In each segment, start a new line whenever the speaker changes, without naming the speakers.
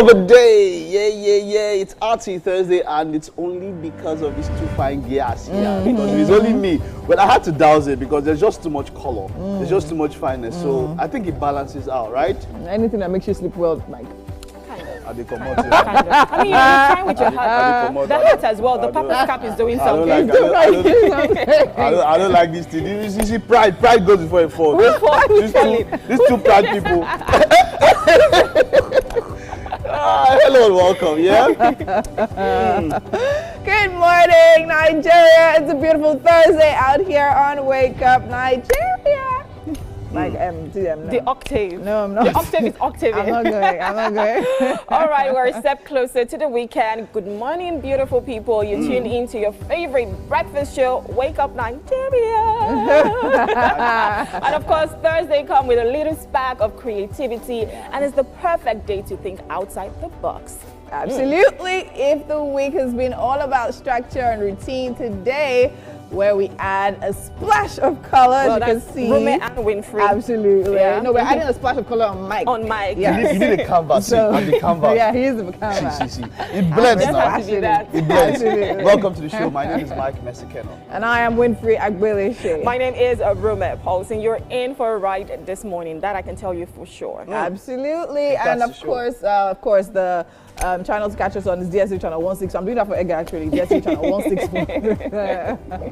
of a day, yeah. It's Arty Thursday, and it's only because of these two fine girls here. Because it's only me. Well, I had to douse it because there's just too much color. There's just too much fineness. So I think it balances out, right?
Anything that makes you sleep well, Mike.
I mean,
you're trying with your hat. The hat as well. The purple cap is doing something.
I don't like this thing. You see, pride goes before a fall. These two pride people. Hello and welcome, yeah?
Good morning, Nigeria. It's a beautiful Thursday out here on Wake Up Nigeria. Like
the octave.
No, I'm not.
The octave is octaving.
I'm not going.
All right, we're a step closer to the weekend. Good morning, beautiful people. You tuned in to your favorite breakfast show, Wake Up Nigeria. And of course, Thursday come with a little spark of creativity, and it's the perfect day to think outside the box.
Absolutely. If the week has been all about structure and routine, today where we add a splash of color, as you can see.
Rumi and Winfrey.
Absolutely.
Yeah.
No, we're adding a splash of color on Mike.
Yeah.
You need a canvas.
So,
on the canvas.
Yeah, he is the canvas.
See. It blends now.
Have to do that.
It blends. Welcome to the show. My name is Mike Mesikeno.
And I am Winfrey Agbeleche.
My name is Rumi Paulson. You're in for a ride this morning. That I can tell you for sure.
Absolutely. And of course, the channel to catch us on is DSTV channel 164. I'm doing that for Edgar actually. DSTV channel 164.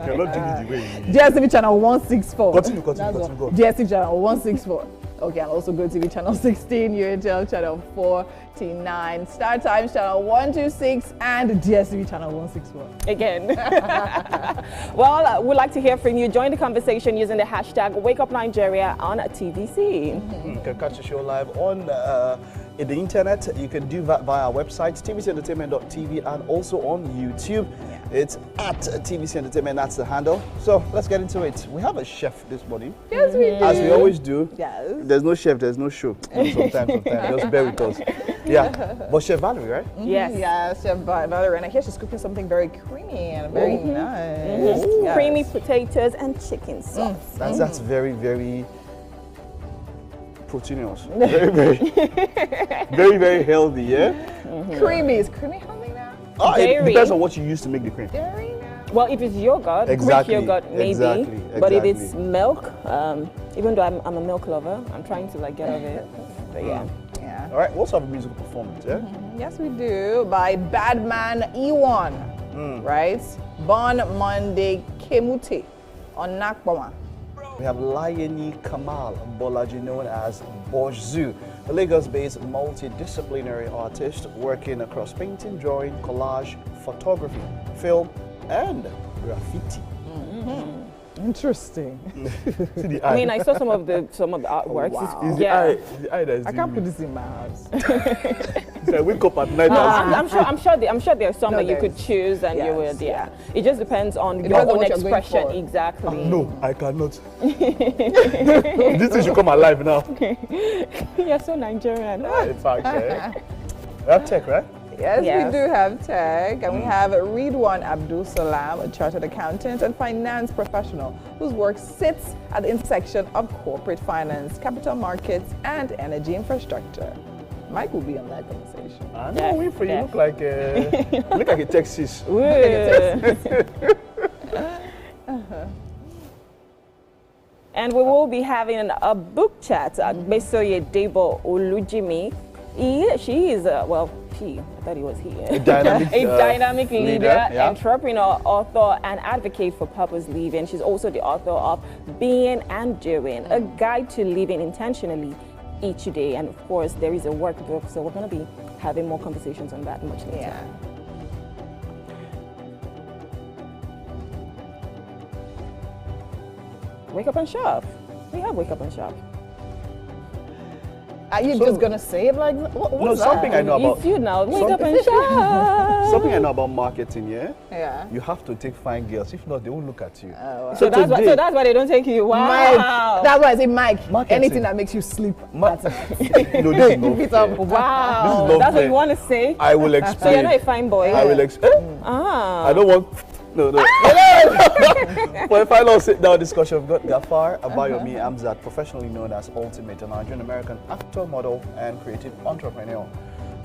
DSTV channel 164.
Continue. Go.
DSTV channel 164. Okay, and also GOTV channel 16, UHL channel 49, StarTimes channel 126, and DSTV channel 164.
Again. Well, we'd like to hear from you. Join the conversation using the hashtag #WakeUpNigeria on TVC.
You can catch the show live on in the internet. You can do that via our website, tvcentertainment.tv, and also on YouTube. It's at TVC Entertainment, that's the handle. So let's get into it. We have a chef this morning.
Yes, we do.
As we always do.
Yes.
There's no chef, there's no show. Sometimes. Just bear with us. Yeah. But Chef Valerie, right?
Yes.
Yeah, Chef Valerie. And I hear she's cooking something very creamy and very nice.
Yes. Creamy potatoes and chicken sauce.
That's very, very proteinous. Very, very healthy, yeah?
Creamy. Is creamy healthy now?
Oh, it depends on what you use to make the cream.
Dairy now?
Well, if it's yogurt,
Exactly.
Greek yogurt, maybe.
Exactly.
But if it's milk, even though I'm a milk lover, I'm trying to get out of it. But yeah.
Yeah.
All right, we also have a musical performance, yeah?
Yes, we do. By Badman Ewan, right? Born Monday Kemute on Nakbama.
We have Layeni Kamal Bolaji, known as Boju, a Lagos-based multidisciplinary artist working across painting, drawing, collage, photography, film, and graffiti.
Interesting.
I mean, I saw some of the artworks.
Wow.
It's
Yeah.
the eye that is
I can't put this in my house.
I wake up at night.
I'm sure there's some that you could
there's-
choose and you would, yeah. It just depends on your
depends on
own
what you're going
expression.
for.
Exactly.
No, I cannot. This thing should come alive now.
You're so Nigerian.
In fact, we have tech, right?
Yes,
Yes.
we do have tech, and we have Ridwan Abdul Salam, a chartered accountant and finance professional whose work sits at the intersection of corporate finance, capital markets, and energy infrastructure. Mike will be on that conversation.
I know, Winfrey, you look like a Texas.
And we will be having a book chat. Besoye Debo Olujimi. She is, I thought he was here.
A dynamic,
leader,
yeah.
entrepreneur, author, and advocate for purpose living. She's also the author of Being and Doing, a guide to living intentionally each day. And of course, there is a workbook, so we're going to be having more conversations on that much later.
Yeah.
Wake up and shop. We have Wake Up and Shop.
Are you just going to say it like, what's
something
that?
I know about.
It's you now. Wake up and shop.
Something I know about marketing, yeah?
Yeah.
You have to take fine girls. If not, they won't look at you.
So that's why they don't take you. Wow.
Mike, that's why I say Mike.
Marketing.
anything that makes you sleep.
No, this is not
Keep it
fair.
up.
Wow.
This is not
That's what
fair.
you want to say?
I will
So
explain.
you're not a fine boy?
I will explain. I don't want. No. For a final sit-down discussion, we've got Gafari Amzac, professionally known as Ultimate, a Nigerian-American actor, model, and creative entrepreneur.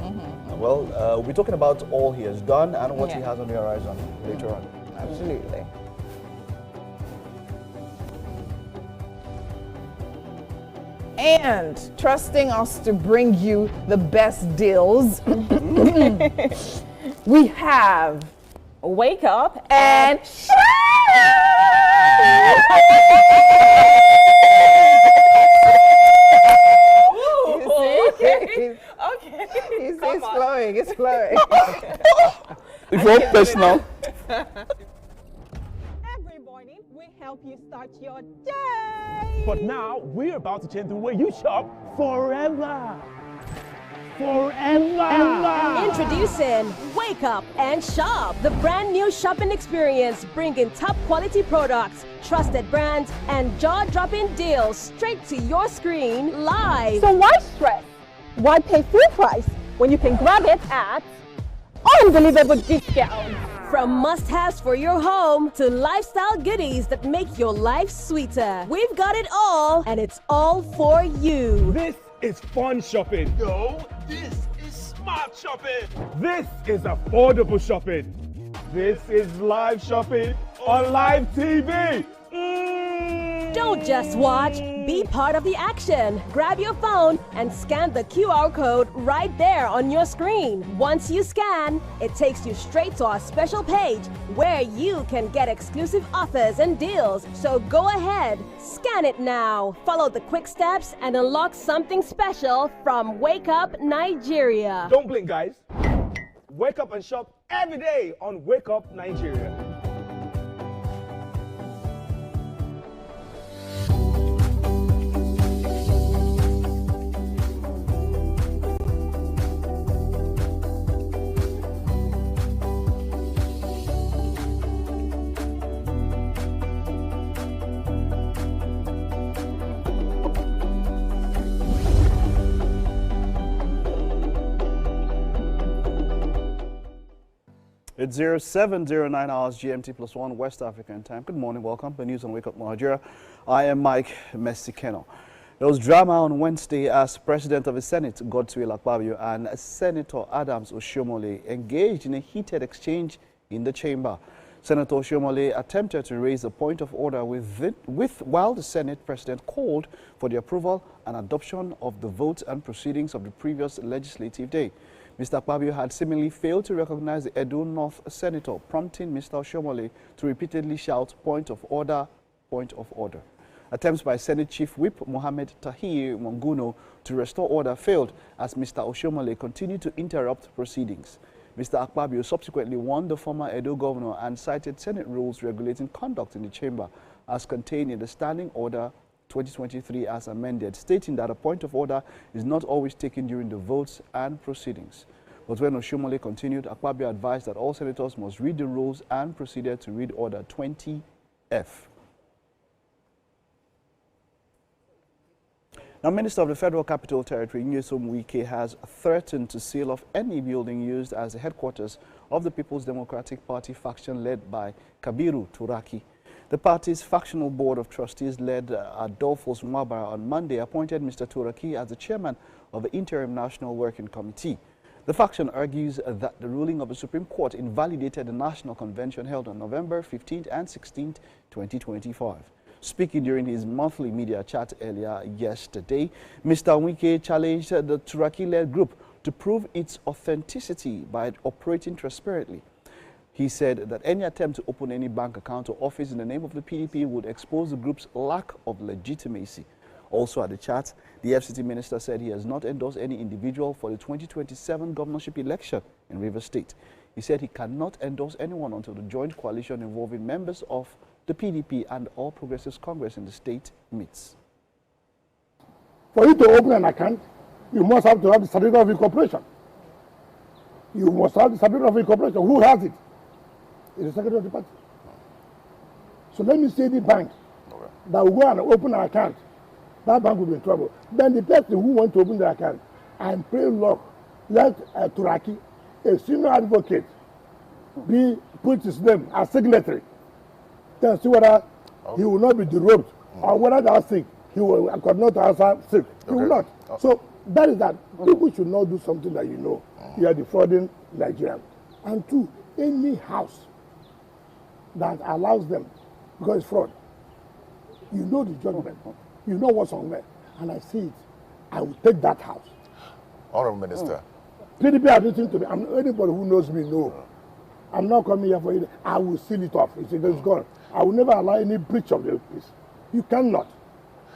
Well, we'll be talking about all he has done and what he has on the horizon later on.
Absolutely. And trusting us to bring you the best deals, we have
Wake Up
and
Okay.
It's flowing, it's flowing.
If you're personal.
Every morning, we help you start your day.
But now we're about to change the way you shop forever. Forever.
Introducing Wake Up and Shop, the brand new shopping experience bringing top quality products, trusted brands, and jaw-dropping deals straight to your screen live.
So why stress? Why pay full price when you can grab it at unbelievable discounts?
From must-haves for your home to lifestyle goodies that make your life sweeter. We've got it all, and it's all for you.
This is fun shopping. No, this is smart shopping. This is affordable shopping. This is live shopping on live TV.
Don't just watch, be part of the action. Grab your phone and scan the QR code right there on your screen. Once you scan, it takes you straight to our special page where you can get exclusive offers and deals. So go ahead, scan it now. Follow the quick steps and unlock something special from Wake Up Nigeria.
Don't blink, guys. Wake up and shop every day on Wake Up Nigeria.
It's 0709 hours GMT +1 West African time. Good morning, welcome to News on Wake Up Nigeria. I am Mike Messikeno. There was drama on Wednesday as President of the Senate, Godswill Akpabio, and Senator Adams Oshiomhole engaged in a heated exchange in the chamber. Senator Oshiomhole attempted to raise a point of order while the Senate President called for the approval and adoption of the votes and proceedings of the previous legislative day. Mr. Akpabio had seemingly failed to recognize the Edo North Senator, prompting Mr. Oshiomhole to repeatedly shout, "Point of order, point of order." Attempts by Senate Chief Whip Mohammed Tahir Monguno to restore order failed as Mr. Oshiomhole continued to interrupt proceedings. Mr. Akpabio subsequently warned the former Edo governor and cited Senate rules regulating conduct in the chamber as contained in the Standing Order 2023 as amended, stating that a point of order is not always taken during the votes and proceedings. But when Oshiomhole continued, Akpabio advised that all senators must read the rules and proceeded to read Order 20F. Now, Minister of the Federal Capital Territory, Nyesom Wike, has threatened to seal off any building used as the headquarters of the People's Democratic Party faction led by Kabiru Turaki. The party's factional board of trustees led Adolphus Mwabara on Monday appointed Mr. Turaki as the chairman of the Interim National Working Committee. The faction argues that the ruling of the Supreme Court invalidated the National Convention held on November 15th and 16th, 2025. Speaking during his monthly media chat earlier yesterday, Mr. Wike challenged the Turaki-led group to prove its authenticity by operating transparently. He said that any attempt to open any bank account or office in the name of the PDP would expose the group's lack of legitimacy. Also at the chat, the FCT minister said he has not endorsed any individual for the 2027 governorship election in Rivers State. He said he cannot endorse anyone until the joint coalition involving members of the PDP and All Progressives Congress in the state meets.
For you to open an account, you must have to have the certificate of incorporation. You must have the certificate of incorporation. Who has it? It's the secretary of the party. So let me say the bank that will go and open an account, that bank will be in trouble. Then the person who wants to open the account and pray Lord, let Turaki, a senior advocate, put his name as signatory. Then see whether he will not be derobed or whether that sick, he will not answer sick. He will not. So That is that. People should not do something that you know. You are defrauding Nigerians. And two, any house that allows them, because it's fraud, you know the judgment, you know what's on there, and I see it, I will take that house.
Honorable Minister.
PDP are listening to me. Anybody who knows me know. I'm not coming here for it. I will seal it off. It's gone. I will never allow any breach of the peace. You cannot.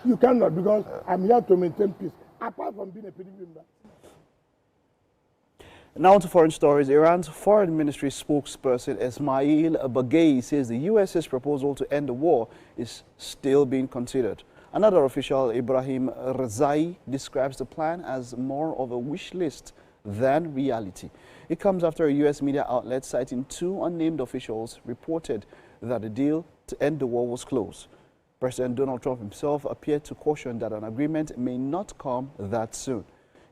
You cannot, because I'm here to maintain peace. Apart from being a PDP member.
Now to foreign stories. Iran's foreign ministry spokesperson Ismail Baghei says the US's proposal to end the war is still being considered. Another official, Ibrahim Rezai, describes the plan as more of a wish list than reality. It comes after a U.S. media outlet citing two unnamed officials reported that the deal to end the war was close. President Donald Trump himself appeared to caution that an agreement may not come that soon.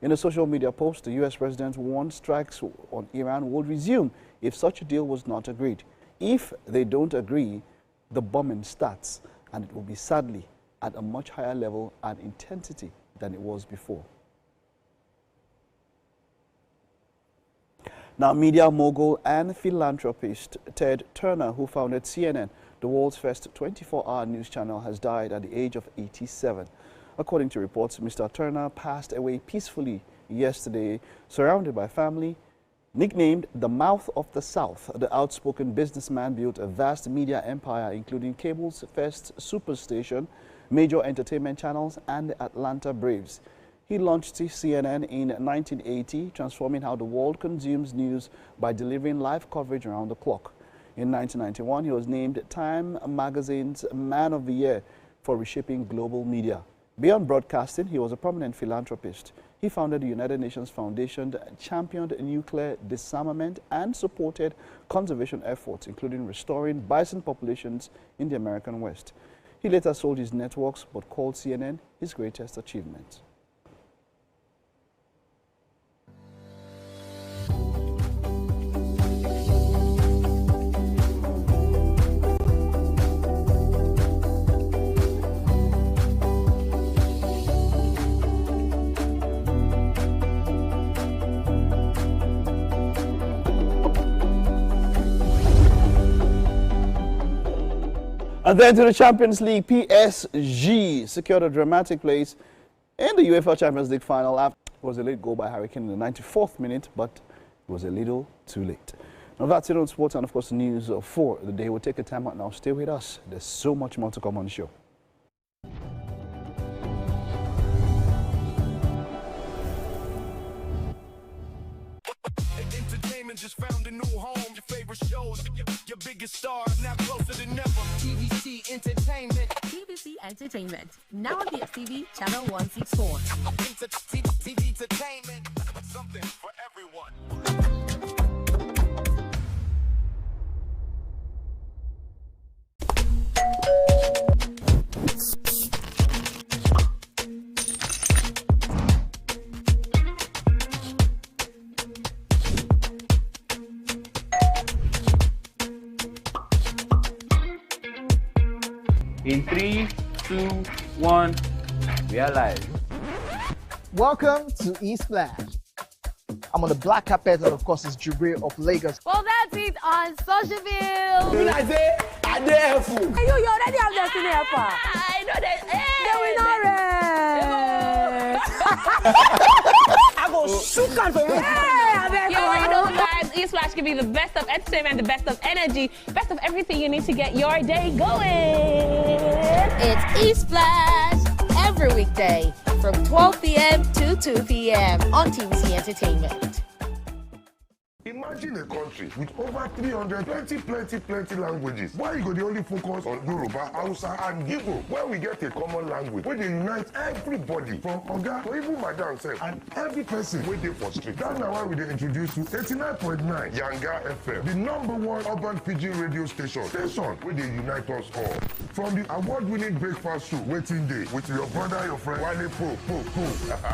In a social media post, the U.S. president warned strikes on Iran would resume if such a deal was not agreed. If they don't agree, the bombing starts, and it will be sadly at a much higher level and intensity than it was before. Now, media mogul and philanthropist Ted Turner, who founded CNN, the world's first 24-hour news channel, has died at the age of 87. According to reports, Mr. Turner passed away peacefully yesterday, surrounded by family. Nicknamed the Mouth of the South, the outspoken businessman built a vast media empire, including cable's first superstation, major entertainment channels, and the Atlanta Braves. He launched CNN in 1980, transforming how the world consumes news by delivering live coverage around the clock. In 1991, he was named Time magazine's Man of the Year for reshaping global media. Beyond broadcasting, he was a prominent philanthropist. He founded the United Nations Foundation that championed nuclear disarmament and supported conservation efforts, including restoring bison populations in the American West. He later sold his networks, but called CNN his greatest achievement. And then to the Champions League, PSG secured a dramatic place in the UEFA Champions League final after it was a late goal by Harry Kane in the 94th minute, but it was a little too late. Now that's it on sports and of course the news for the day. We'll take a time out now. Stay with us. There's so much more to come on the show.
Just found a new home, your favorite shows, your biggest stars now closer than ever. TVC Entertainment.
TVC Entertainment. Now on DSTV, channel 164.
TV Entertainment. Something for everyone.
In 3, 2, 1, we are live.
Welcome to East Flash. I'm on the black carpet, and of course, it's Jubril of Lagos.
Well, that's it on Socialville.
When I say, I dare fool.
You already have Destiny Alpha. I know that.
I go shoot on for you.
You already know, guys. East Flash can be the best of entertainment, the best of energy, best of everything you need to get your day going. It's East Flash every weekday from 12 p.m. to 2 p.m. on TVC Entertainment.
Imagine a country with over 300 plenty languages. Why you go the only focus on Yoruba, Hausa, and Igbo? Where we get a common language where they unite everybody from Oga to even Madam self and every person waiting for street. That's now why we dey introduce you 89.9 Yanga FM, the #1 urban pidgin radio station where they unite us all. From the award-winning breakfast show, Waiting Day, with your brother, your friend, Wale Po.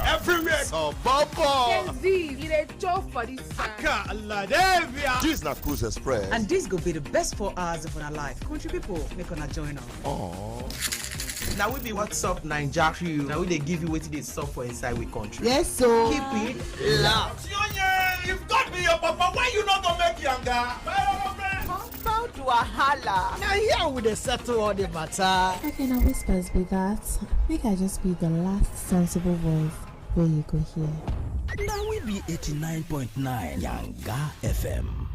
Everywhere.
So, Baba.
You dey chop for this side.
This is not Cruise Express.
And this go be the best 4 hours of our life. Country people, make una join us.
Aww.
Now we be what's up Naija crew. Now we they give you what they sup for inside we country.
Yes, so
keep it locked.
If God be your papa, why you not gonna make younger?
Bow to a holla. Now here we dey settle all the matter.
Okay, now whispers be that. Make I just be the last sensible voice where you go hear.
Now we be 89.9 Yanga FM.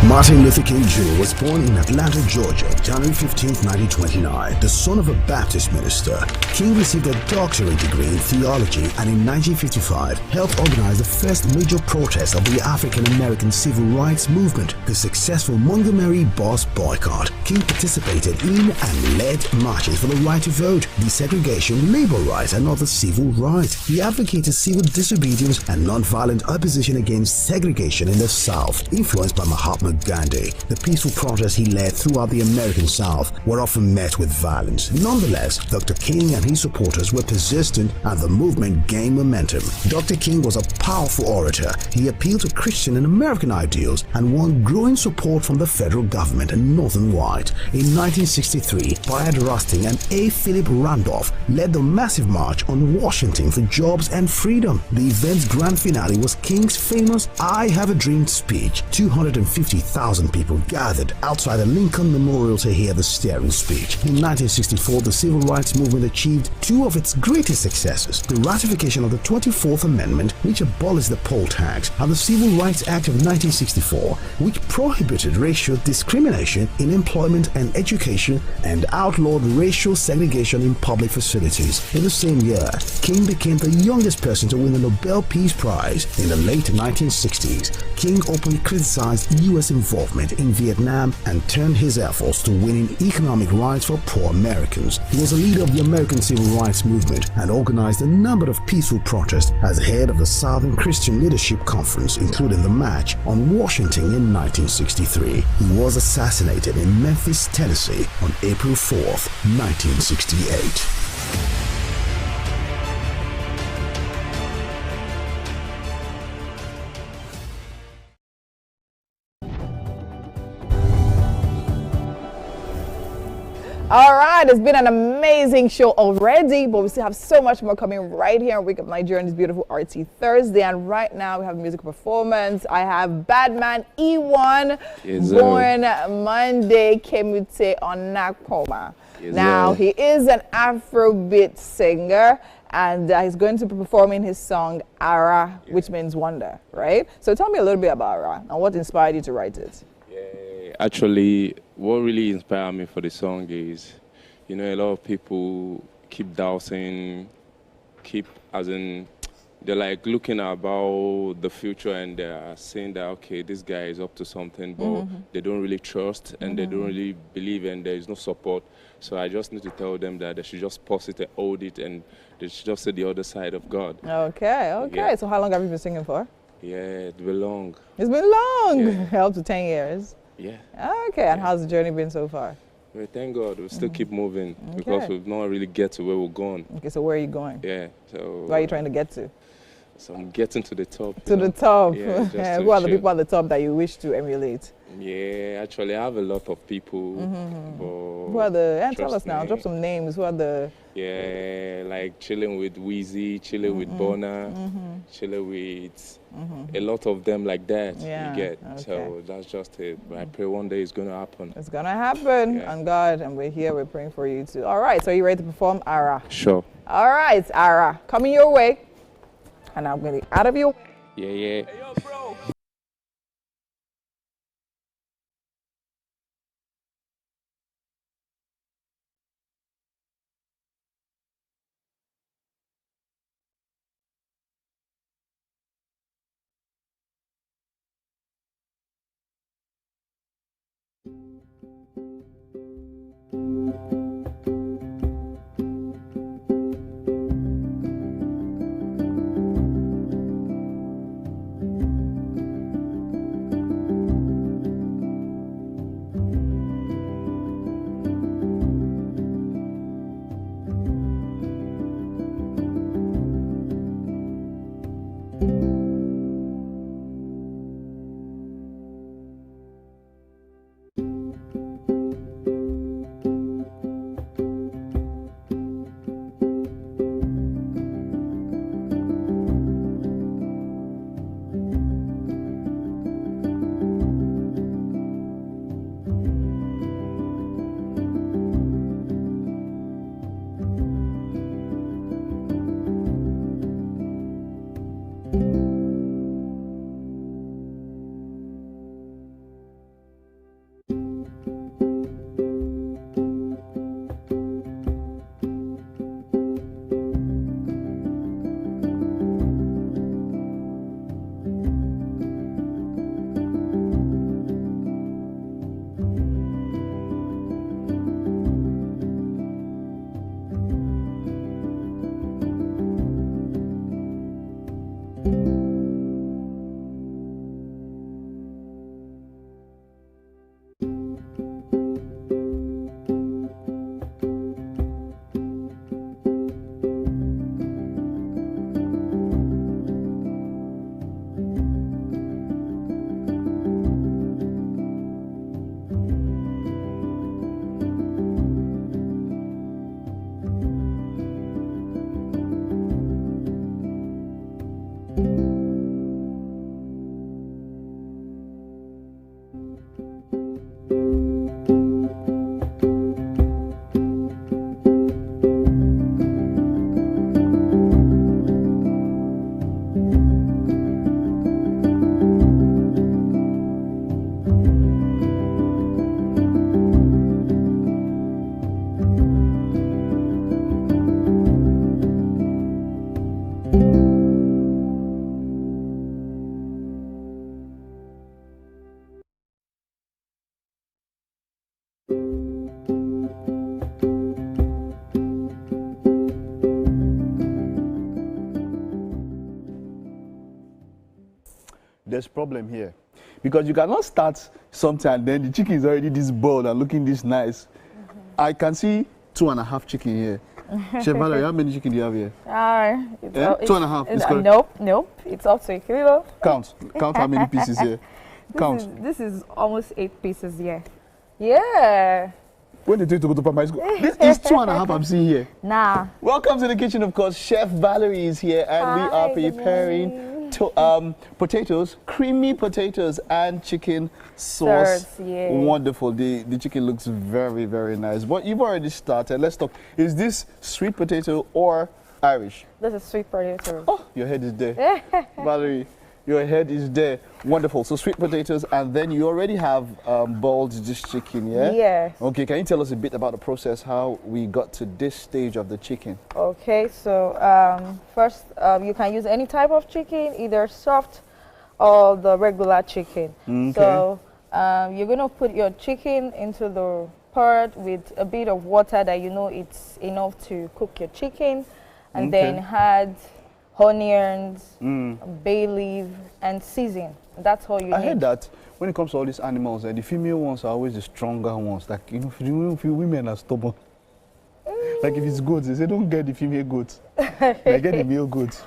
Martin Luther King Jr. was born in Atlanta, Georgia, January 15, 1929. The son of a Baptist minister, King received a doctorate degree in theology and in 1955 helped organize the first major protest of the African American civil rights movement, the successful Montgomery bus boycott. King participated in and led marches for the right to vote, desegregation, labor rights, and other civil rights. He advocated civil disobedience and nonviolent opposition against segregation in the South, influenced by Mahatma Gandhi. The peaceful protests he led throughout the American South were often met with violence. Nonetheless, Dr. King and his supporters were persistent and the movement gained momentum. Dr. King was a powerful orator. He appealed to Christian and American ideals and won growing support from the federal government and Northern White. In 1963, Bayard Rustin and A. Philip Randolph led the massive march on Washington for jobs and freedom. The event's grand finale was King's famous I Have a Dream speech. 250,000 people gathered outside the Lincoln Memorial to hear the stirring speech. In 1964, the civil rights movement achieved two of its greatest successes: the ratification of the 24th Amendment, which abolished the poll tax, and the Civil Rights Act of 1964, which prohibited racial discrimination in employment and education and outlawed racial segregation in public facilities. In the same year, King became the youngest person to win the Nobel Peace Prize. In the late 1960s, King openly criticized U.S. involvement in Vietnam and turned his efforts to winning economic rights for poor Americans. He was a leader of the American Civil Rights Movement and organized a number of peaceful protests as head of the Southern Christian Leadership Conference, including the March on Washington in 1963. He was assassinated in Memphis, Tennessee on April 4th, 1968.
All right, it's been an amazing show already, but we still have so much more coming right here on Wake Up Nigeria on this beautiful RT Thursday. And right now we have a musical performance. I have Badman E1, born Monday, Kemute on Nakpoma. Now, he is an Afrobeat singer, and he's going to be performing his song Ara, which means wonder, right? So tell me a little bit about Ara and what inspired you to write it.
Actually, what really inspired me for the song is, you know, a lot of people keep doubting, they're like looking about the future and they're saying that, okay, this guy is up to something, but they don't really trust and they don't really believe and there is no support. So I just need to tell them that they should just pause it and hold it and they should just see the other side of God.
Okay.
Yeah.
So how long have you been singing for?
Yeah, it's been long.
It's been long.
Yeah.
Up to 10 years.
Yeah.
Okay, and how's the journey been so far?
Well, thank God, we still keep moving because we've not really get to where we're going.
Okay, so where are you going?
Yeah, so...
Where are you trying to get to?
So I'm getting to the top.
To the top?
Yeah,
yeah, who are the people at the top that you wish to emulate?
Yeah, actually I have a lot of people.
Who are the... tell us now, drop some names. Who are the...
Yeah, like chilling with Weezy, chilling with Bona, chilling with a lot of them like that, you get. So that's just it. But I pray one day it's going to happen.
It's going to happen, and God, and we're here, we're praying for you too. All right, so are you ready to perform Ara?
Sure.
All right, Ara, coming your way. And I'm going to get out of your way.
Yeah. Hey, yo, bro.
There's problem here, because you cannot start something and then the chicken is already this bold and looking this nice. I can see 2.5 chicken here. Chef Valerie, how many chicken do you have here?
It's
2.5. It's
nope. It's up to a kilo.
Count how many pieces here.
This is almost 8 pieces here. Yeah.
When they take to go to primary school, this is 2.5 I'm seeing here.
Nah.
Welcome to the kitchen, of course. Chef Valerie is here, and we are preparing potatoes, creamy potatoes, and chicken sauce.
Yeah.
Wonderful. The chicken looks very, very nice. But you've already started. Let's talk. Is this sweet potato or Irish?
This is sweet potato.
Oh, your head is there. Valerie, your head is there. Wonderful. So sweet potatoes, and then you already have boiled this chicken, yeah?
Yes.
Okay, can you tell us a bit about the process, how we got to this stage of the chicken?
Okay, so first you can use any type of chicken, either soft or the regular chicken.
Okay.
So you're going to put your chicken into the pot with a bit of water that you know it's enough to cook your chicken, and then add onions, bay leaf, and season. That's all you need.
I heard that when it comes to all these animals, the female ones are always the stronger ones. Like, you know, women are stubborn. Like if it's goats, they say don't get the female goats. They get the male goats.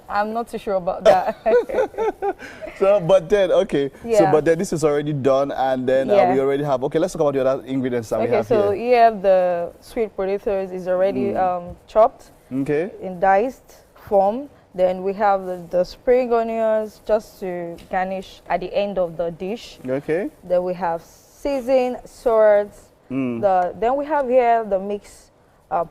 I'm not too sure about that.
So, but then, okay.
Yeah.
So, but then this is already done, and then we already have, okay, let's talk about the other ingredients that we have here.
Okay, so here the sweet potatoes is already chopped in diced form. Then we have the spring onions just to garnish at the end of the dish.
Okay.
Then we have seasoned salt. Then we have here the mixed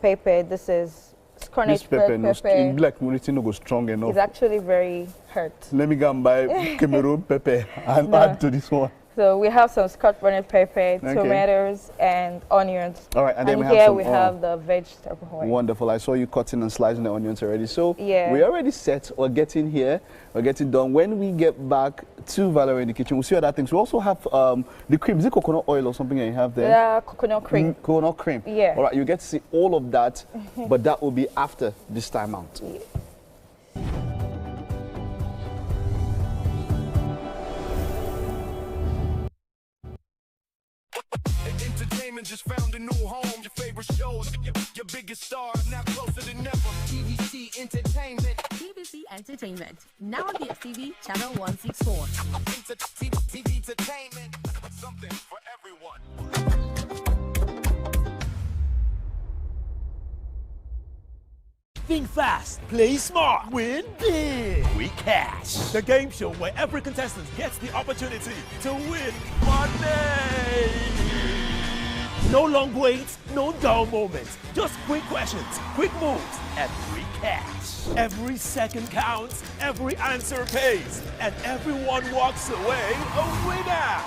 pepper. This is Cornish pepper.
In black, no go strong enough.
It's actually very hurt.
Let me go and buy Cameroon pepper and add to this one.
So we have some Scotch bonnet pepper, tomatoes, and onions.
All right, and then
we have the vegetable oil.
Wonderful. I saw you cutting and slicing the onions already. So
yeah,
we're already set. We're getting here. We're getting done. When we get back to Valerie in the kitchen, we'll see other things. We also have the cream. Is it coconut oil or something that you have there?
Yeah, coconut cream.
Coconut cream.
Yeah.
All right, you get to see all of that, but that will be after this time out.
Yeah.
Entertainment just found a new home. Your favorite shows, your biggest stars, now closer than ever. TVC Entertainment.
TVC Entertainment. Now on DSTV, channel 164.
TV Entertainment. Something for everyone.
Think fast, play smart, win big. Quick Cash, the game show where every contestant gets the opportunity to win money. No long waits, no dull moments. Just quick questions, quick moves, and quick cash. Every second counts, every answer pays, and everyone walks away a winner.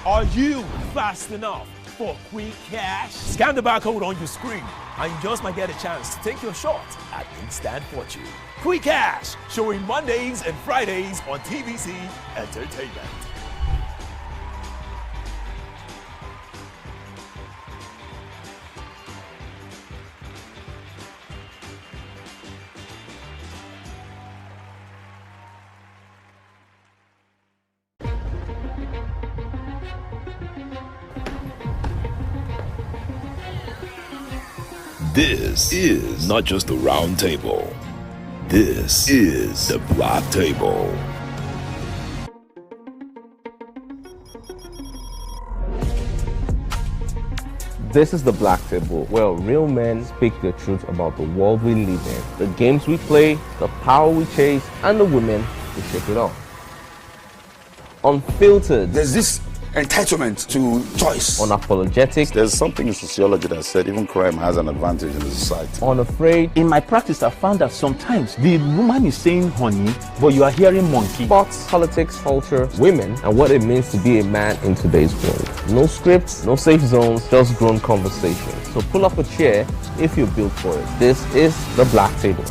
Are you fast enough for quick cash? Scan the barcode on your screen, and you just might get a chance to take your shot at instant fortune. Quick Cash, showing Mondays and Fridays on TVC Entertainment.
This is not just a round table. This is the Black Table.
This is the Black Table, where real men speak the truth about the world we live in, the games we play, the power we chase, and the women who shake it off. Unfiltered.
There's this
entitlement to choice.
Unapologetic.
There's something in sociology that said even crime has an advantage in the society.
Unafraid.
In my practice, I found that sometimes the woman is saying honey, but you are hearing monkey.
Sports, politics, culture, women, and what it means to be a man in today's world. No scripts, no safe zones, just grown conversations. So pull up a chair if you're built for it. This is The Black Table.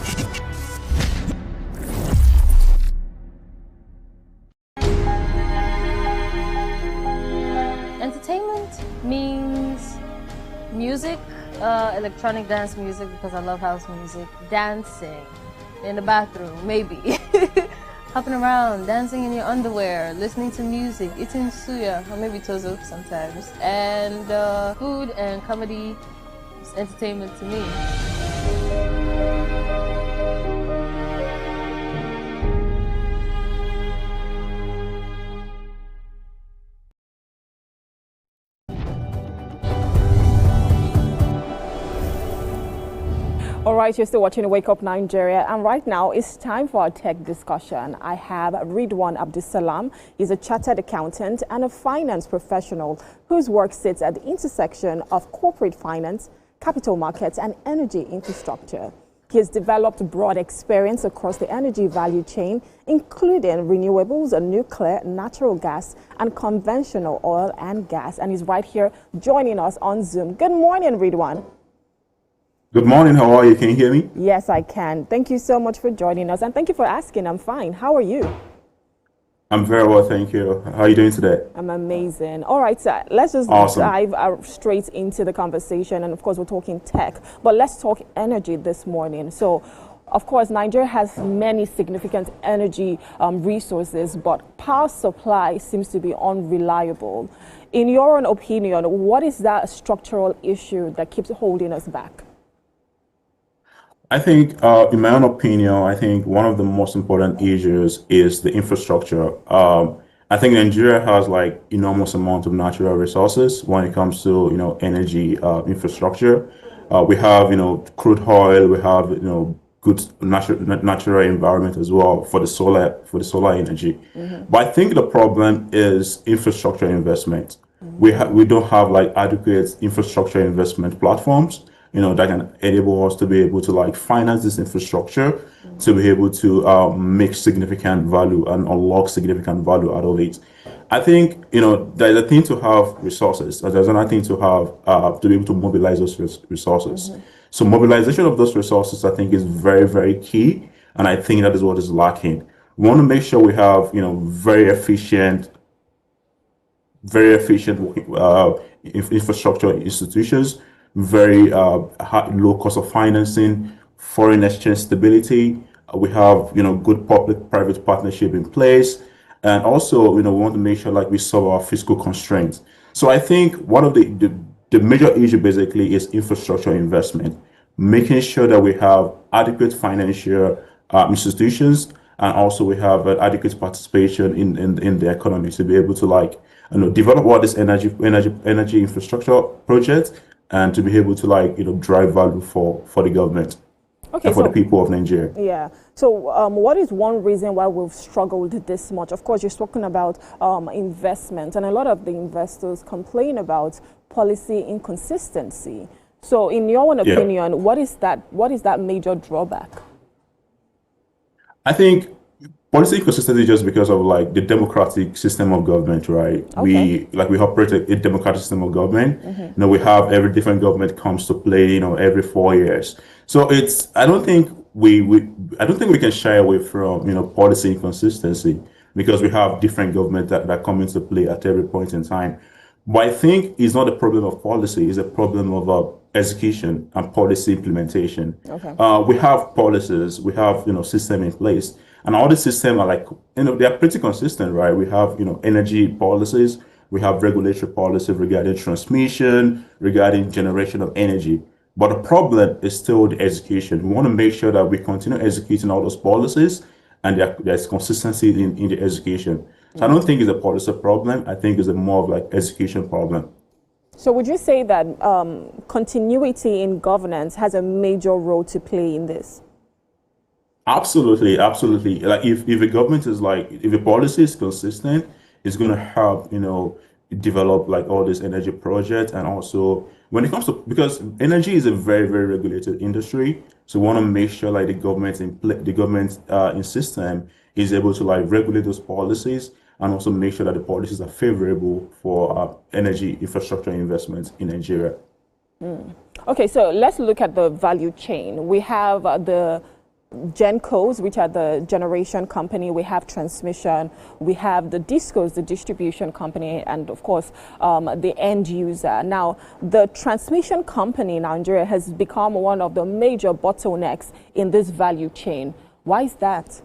Entertainment means music, electronic dance music because I love house music, dancing in the bathroom, maybe. Hopping around, dancing in your underwear, listening to music, eating suya, or maybe tozo sometimes. And food and comedy is entertainment to me.
All right, you're still watching Wake Up Nigeria, and right now it's time for our tech discussion. I have Ridwan Abdulsalam. He's a chartered accountant and a finance professional whose work sits at the intersection of corporate finance, capital markets, and energy infrastructure. He has developed broad experience across the energy value chain, including renewables, nuclear, natural gas, and conventional oil and gas. And he's right here joining us on Zoom. Good morning, Ridwan.
Good morning. How are you? Can you hear me?
Yes, I can. Thank you so much for joining us, and thank you for asking. I'm fine. How are you?
I'm very well, thank you. How are you doing today?
I'm amazing. All right, so let's just dive straight into the conversation. And of course, we're talking tech, but let's talk energy this morning. So, of course, Nigeria has many significant energy resources, but power supply seems to be unreliable. In your own opinion, what is that structural issue that keeps holding us back?
I think, in my own opinion, I think one of the most important issues is the infrastructure. I think Nigeria has like enormous amount of natural resources when it comes to, energy infrastructure. We have, crude oil, we have, good natural environment as well for the solar energy. But I think the problem is infrastructure investment. We don't have like adequate infrastructure investment platforms that can enable us to be able to like finance this infrastructure, to be able to make significant value and unlock significant value out of it. I think, there's a thing to have resources, and there's another thing to have to be able to mobilize those resources. So mobilization of those resources, I think, is very, very key. And I think that is what is lacking. We want to make sure we have, very efficient infrastructure institutions, very low cost of financing, foreign exchange stability. We have, good public-private partnership in place. And also, we want to make sure like we solve our fiscal constraints. So I think one of the major issue basically is infrastructure investment, making sure that we have adequate financial institutions, and also we have adequate participation in the economy to be able to like, develop all this energy infrastructure projects, and to be able to like, drive value for the government. Okay, and for the people of Nigeria.
Yeah. So what is one reason why we've struggled this much? Of course, you're talking about investment, and a lot of the investors complain about policy inconsistency. So in your own opinion, what is that major drawback?
I think policy inconsistency just because of like the democratic system of government, right? Okay. We operate a democratic system of government. We have every different government comes to play, every 4 years. So I don't think we can shy away from, policy inconsistency, because we have different government that come into play at every point in time. But I think it's not a problem of policy, it's a problem of execution and policy implementation. Okay. We have policies, we have, system in place. And all the systems are like, they are pretty consistent, right? We have, energy policies, we have regulatory policies regarding transmission, regarding generation of energy. But the problem is still the execution. We want to make sure that we continue executing all those policies, and there's consistency in the execution. So I don't think it's a policy problem. I think it's more of like execution problem.
So would you say that continuity in governance has a major role to play in this?
Absolutely, absolutely. Like if a government is like, if a policy is consistent, it's going to help, develop like all this energy projects, and also when it comes to, because energy is a very, very regulated industry, so we want to make sure like the government in system is able to like regulate those policies, and also make sure that the policies are favorable for energy infrastructure investments in Nigeria.
Okay, so let's look at the value chain. We have the Gencos, which are the generation company. We have transmission. We have the Discos, the distribution company, and of course, the end user. Now, the transmission company in Nigeria has become one of the major bottlenecks in this value chain. Why is that?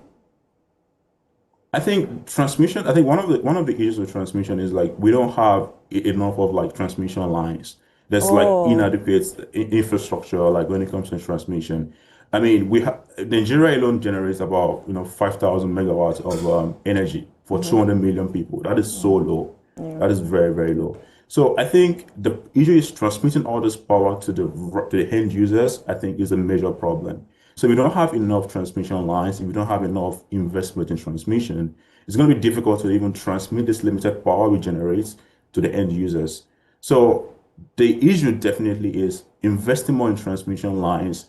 I think transmission. I think one of the issues with transmission is like we don't have enough of like transmission lines. There's like inadequate infrastructure like when it comes to transmission. I mean, Nigeria alone generates about 5,000 megawatts of energy for 200 million people. That is so low. That is very, very low. So I think the issue is transmitting all this power to the end users. I think is a major problem. So if we don't have enough transmission lines, if we don't have enough investment in transmission, it's going to be difficult to even transmit this limited power we generate to the end users. So the issue definitely is investing more in transmission lines,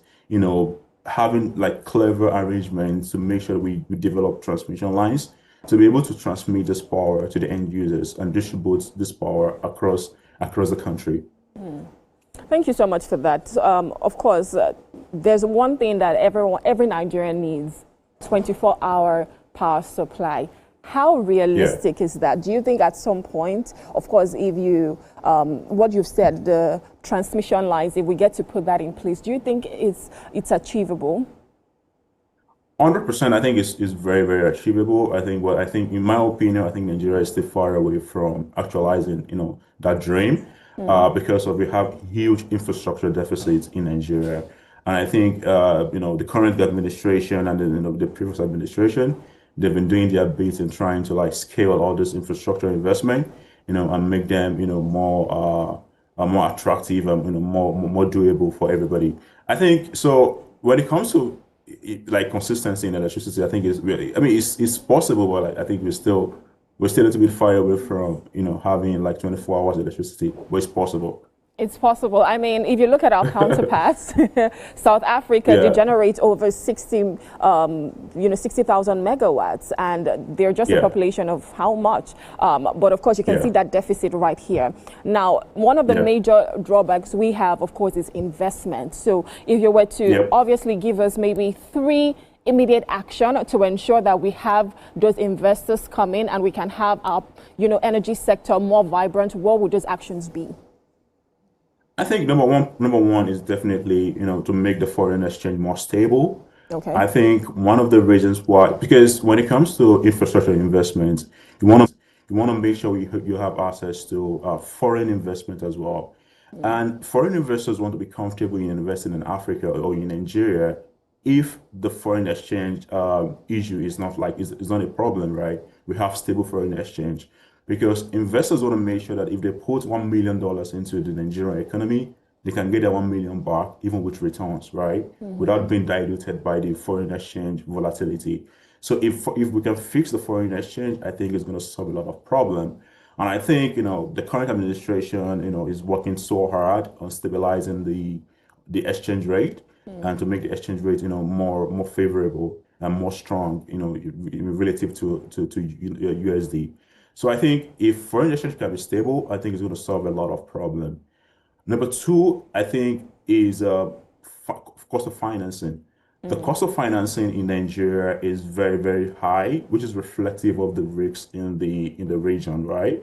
having like clever arrangements to make sure we develop transmission lines to be able to transmit this power to the end users and distribute this power across the country.
Thank you so much for that. Of course, there's one thing that every Nigerian needs: 24-hour power supply. How realistic is that? Do you think at some point, of course, if you, what you've said, the transmission lines, if we get to put that in place, do you think it's achievable?
100%, I think it's very, very achievable. I think, in my opinion, I think Nigeria is still far away from actualizing, that dream, because we have huge infrastructure deficits in Nigeria. And I think, the current administration and the previous administration, they've been doing their bit in trying to like scale all this infrastructure investment, and make them, more attractive and more doable for everybody. I think so. When it comes to like consistency in electricity, I think it's possible, but I think we're still a little bit far away from having like 24 hours electricity, but it's possible.
It's possible. I mean, if you look at our counterparts, South Africa, they generate over 60,000 megawatts, and they're just a population of how much? But of course, you can see that deficit right here. Now, one of the major drawbacks we have, of course, is investment. So if you were to obviously give us maybe 3 immediate action to ensure that we have those investors come in and we can have our, energy sector more vibrant, what would those actions be?
I think number one is definitely, to make the foreign exchange more stable.
Okay.
I think one of the reasons why, because when it comes to infrastructure investments, you want to make sure you have access to foreign investment as well. And foreign investors want to be comfortable in investing in Africa or in Nigeria if the foreign exchange issue is not a problem, right? We have stable foreign exchange. Because investors want to make sure that if they put $1 million into the Nigerian economy, they can get that 1 million back, even with returns, right? Without being diluted by the foreign exchange volatility. So if we can fix the foreign exchange, I think it's going to solve a lot of problem. And I think, the current administration, is working so hard on stabilizing the exchange rate and to make the exchange rate, more favorable and more strong, relative to USD. So I think if foreign exchange can be stable, I think it's going to solve a lot of problem. Number 2, I think is cost of financing. The cost of financing in Nigeria is very, very high, which is reflective of the risks in the region, right?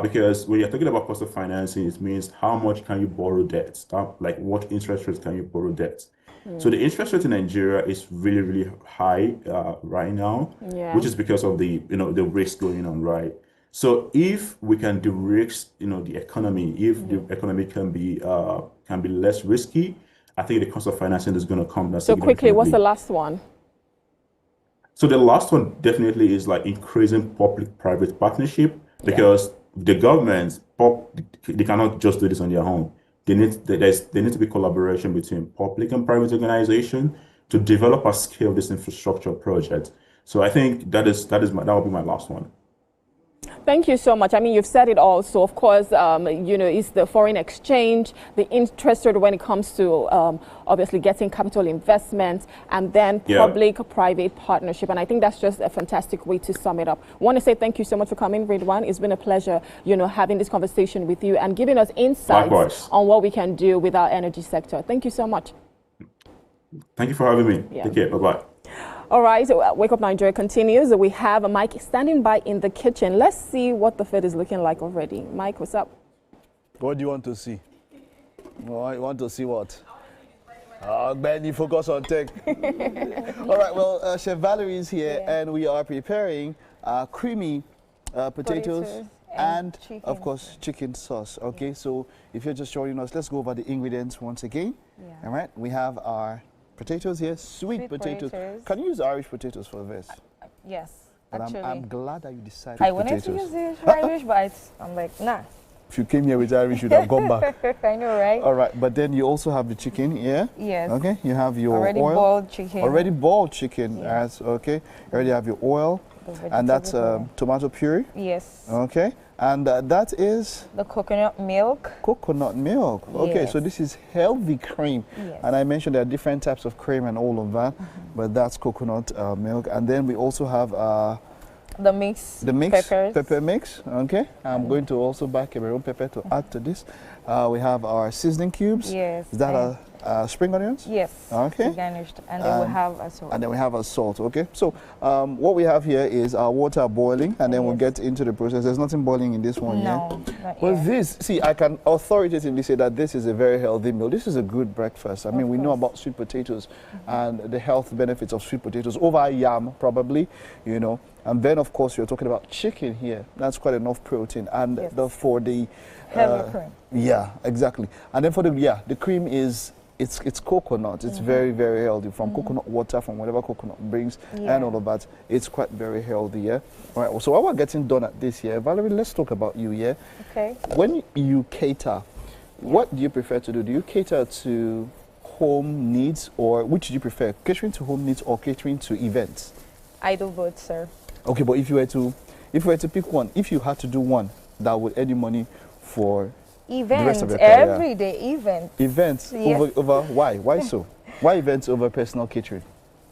Because when you're talking about cost of financing, it means how much can you borrow debt? Like what interest rates can you borrow debt? So the interest rate in Nigeria is really, really high right now, which is because of the risk going on, right? So if we can de-risk, the economy, if the economy can be less risky, I think the cost of financing is going to come down.
So quickly, what's the last one?
So the last one definitely is like increasing public-private partnership, because the governments, they cannot just do this on their own. There needs to be collaboration between public and private organizations to develop and scale this infrastructure project. So I think that will be my last one.
Thank you so much. I mean, you've said it all. So, of course, you know, it's the foreign exchange, the interest rate when it comes to obviously getting capital investment, and then public-private partnership. And I think that's just a fantastic way to sum it up. I want to say thank you so much for coming, Ridwan. It's been a pleasure, you know, having this conversation with you and giving us insights on what we can do with our energy sector. Thank you so much.
Thank you for having me. Take care. Bye-bye.
All right, so Wake Up Nigeria continues. We have Mike standing by in the kitchen. Let's see what the food is looking like already. Mike, what's up?
What do you want to see? Well, you want to see what? Man, you focus on tech. All right, well, Chef Valerie is here, and we are preparing creamy potatoes and of course, chicken sauce. Okay, so if you're just joining us, let's go over the ingredients once again. All right, we have our potatoes here, sweet potatoes. Can you use Irish potatoes for this?
Yes,
but
actually.
I'm glad that you decided
I wanted to use the Irish, but I'm like, nah.
If you came here with Irish, you'd have gone back.
I know, right?
All right, but then you also have the chicken, yeah?
Yes.
Okay, you have your
already
oil.
Boiled chicken.
Already boiled chicken, yes. Okay. You already have your oil, and that's tomato puree.
Yes.
Okay, and that is?
The coconut milk.
Coconut milk, okay, so this is healthy cream.
Yes.
And I mentioned there are different types of cream and all of that, but that's coconut milk. And then we also have
the mix peppers.
Pepper mix, okay. I'm going to also buy Cameroon pepper to add to this. We have our seasoning cubes.
Yes.
Is that spring onions?
Yes.
Okay.
Garnished. And then we have a salt.
And then we have a salt, okay. So what we have here is our water boiling, and then we'll get into the process. There's nothing boiling in this one yet.
No, not
well,
yet.
this, see, I can authoritatively say that this is a very healthy meal. This is a good breakfast. I mean, we know about sweet potatoes and the health benefits of sweet potatoes over yam, probably, you know. And then, of course, you're talking about chicken here. That's quite enough protein. And for the
heavy cream.
Yeah, exactly. And then for the cream is it's coconut. It's very, very healthy from coconut water, from whatever coconut brings, and all of that. It's quite very healthy. Yeah. All right. So while we're getting done at this here, Valerie, let's talk about you. Yeah.
Okay.
When you cater, what do you prefer to do? Do you cater to home needs, or which do you prefer? Catering to home needs or catering to events?
I do both, sir.
Okay, but if you were to pick one, if you had to do one that would earn you money for
events,
the rest of your career.
everyday events.
Events over why? Why so? Why events over personal catering?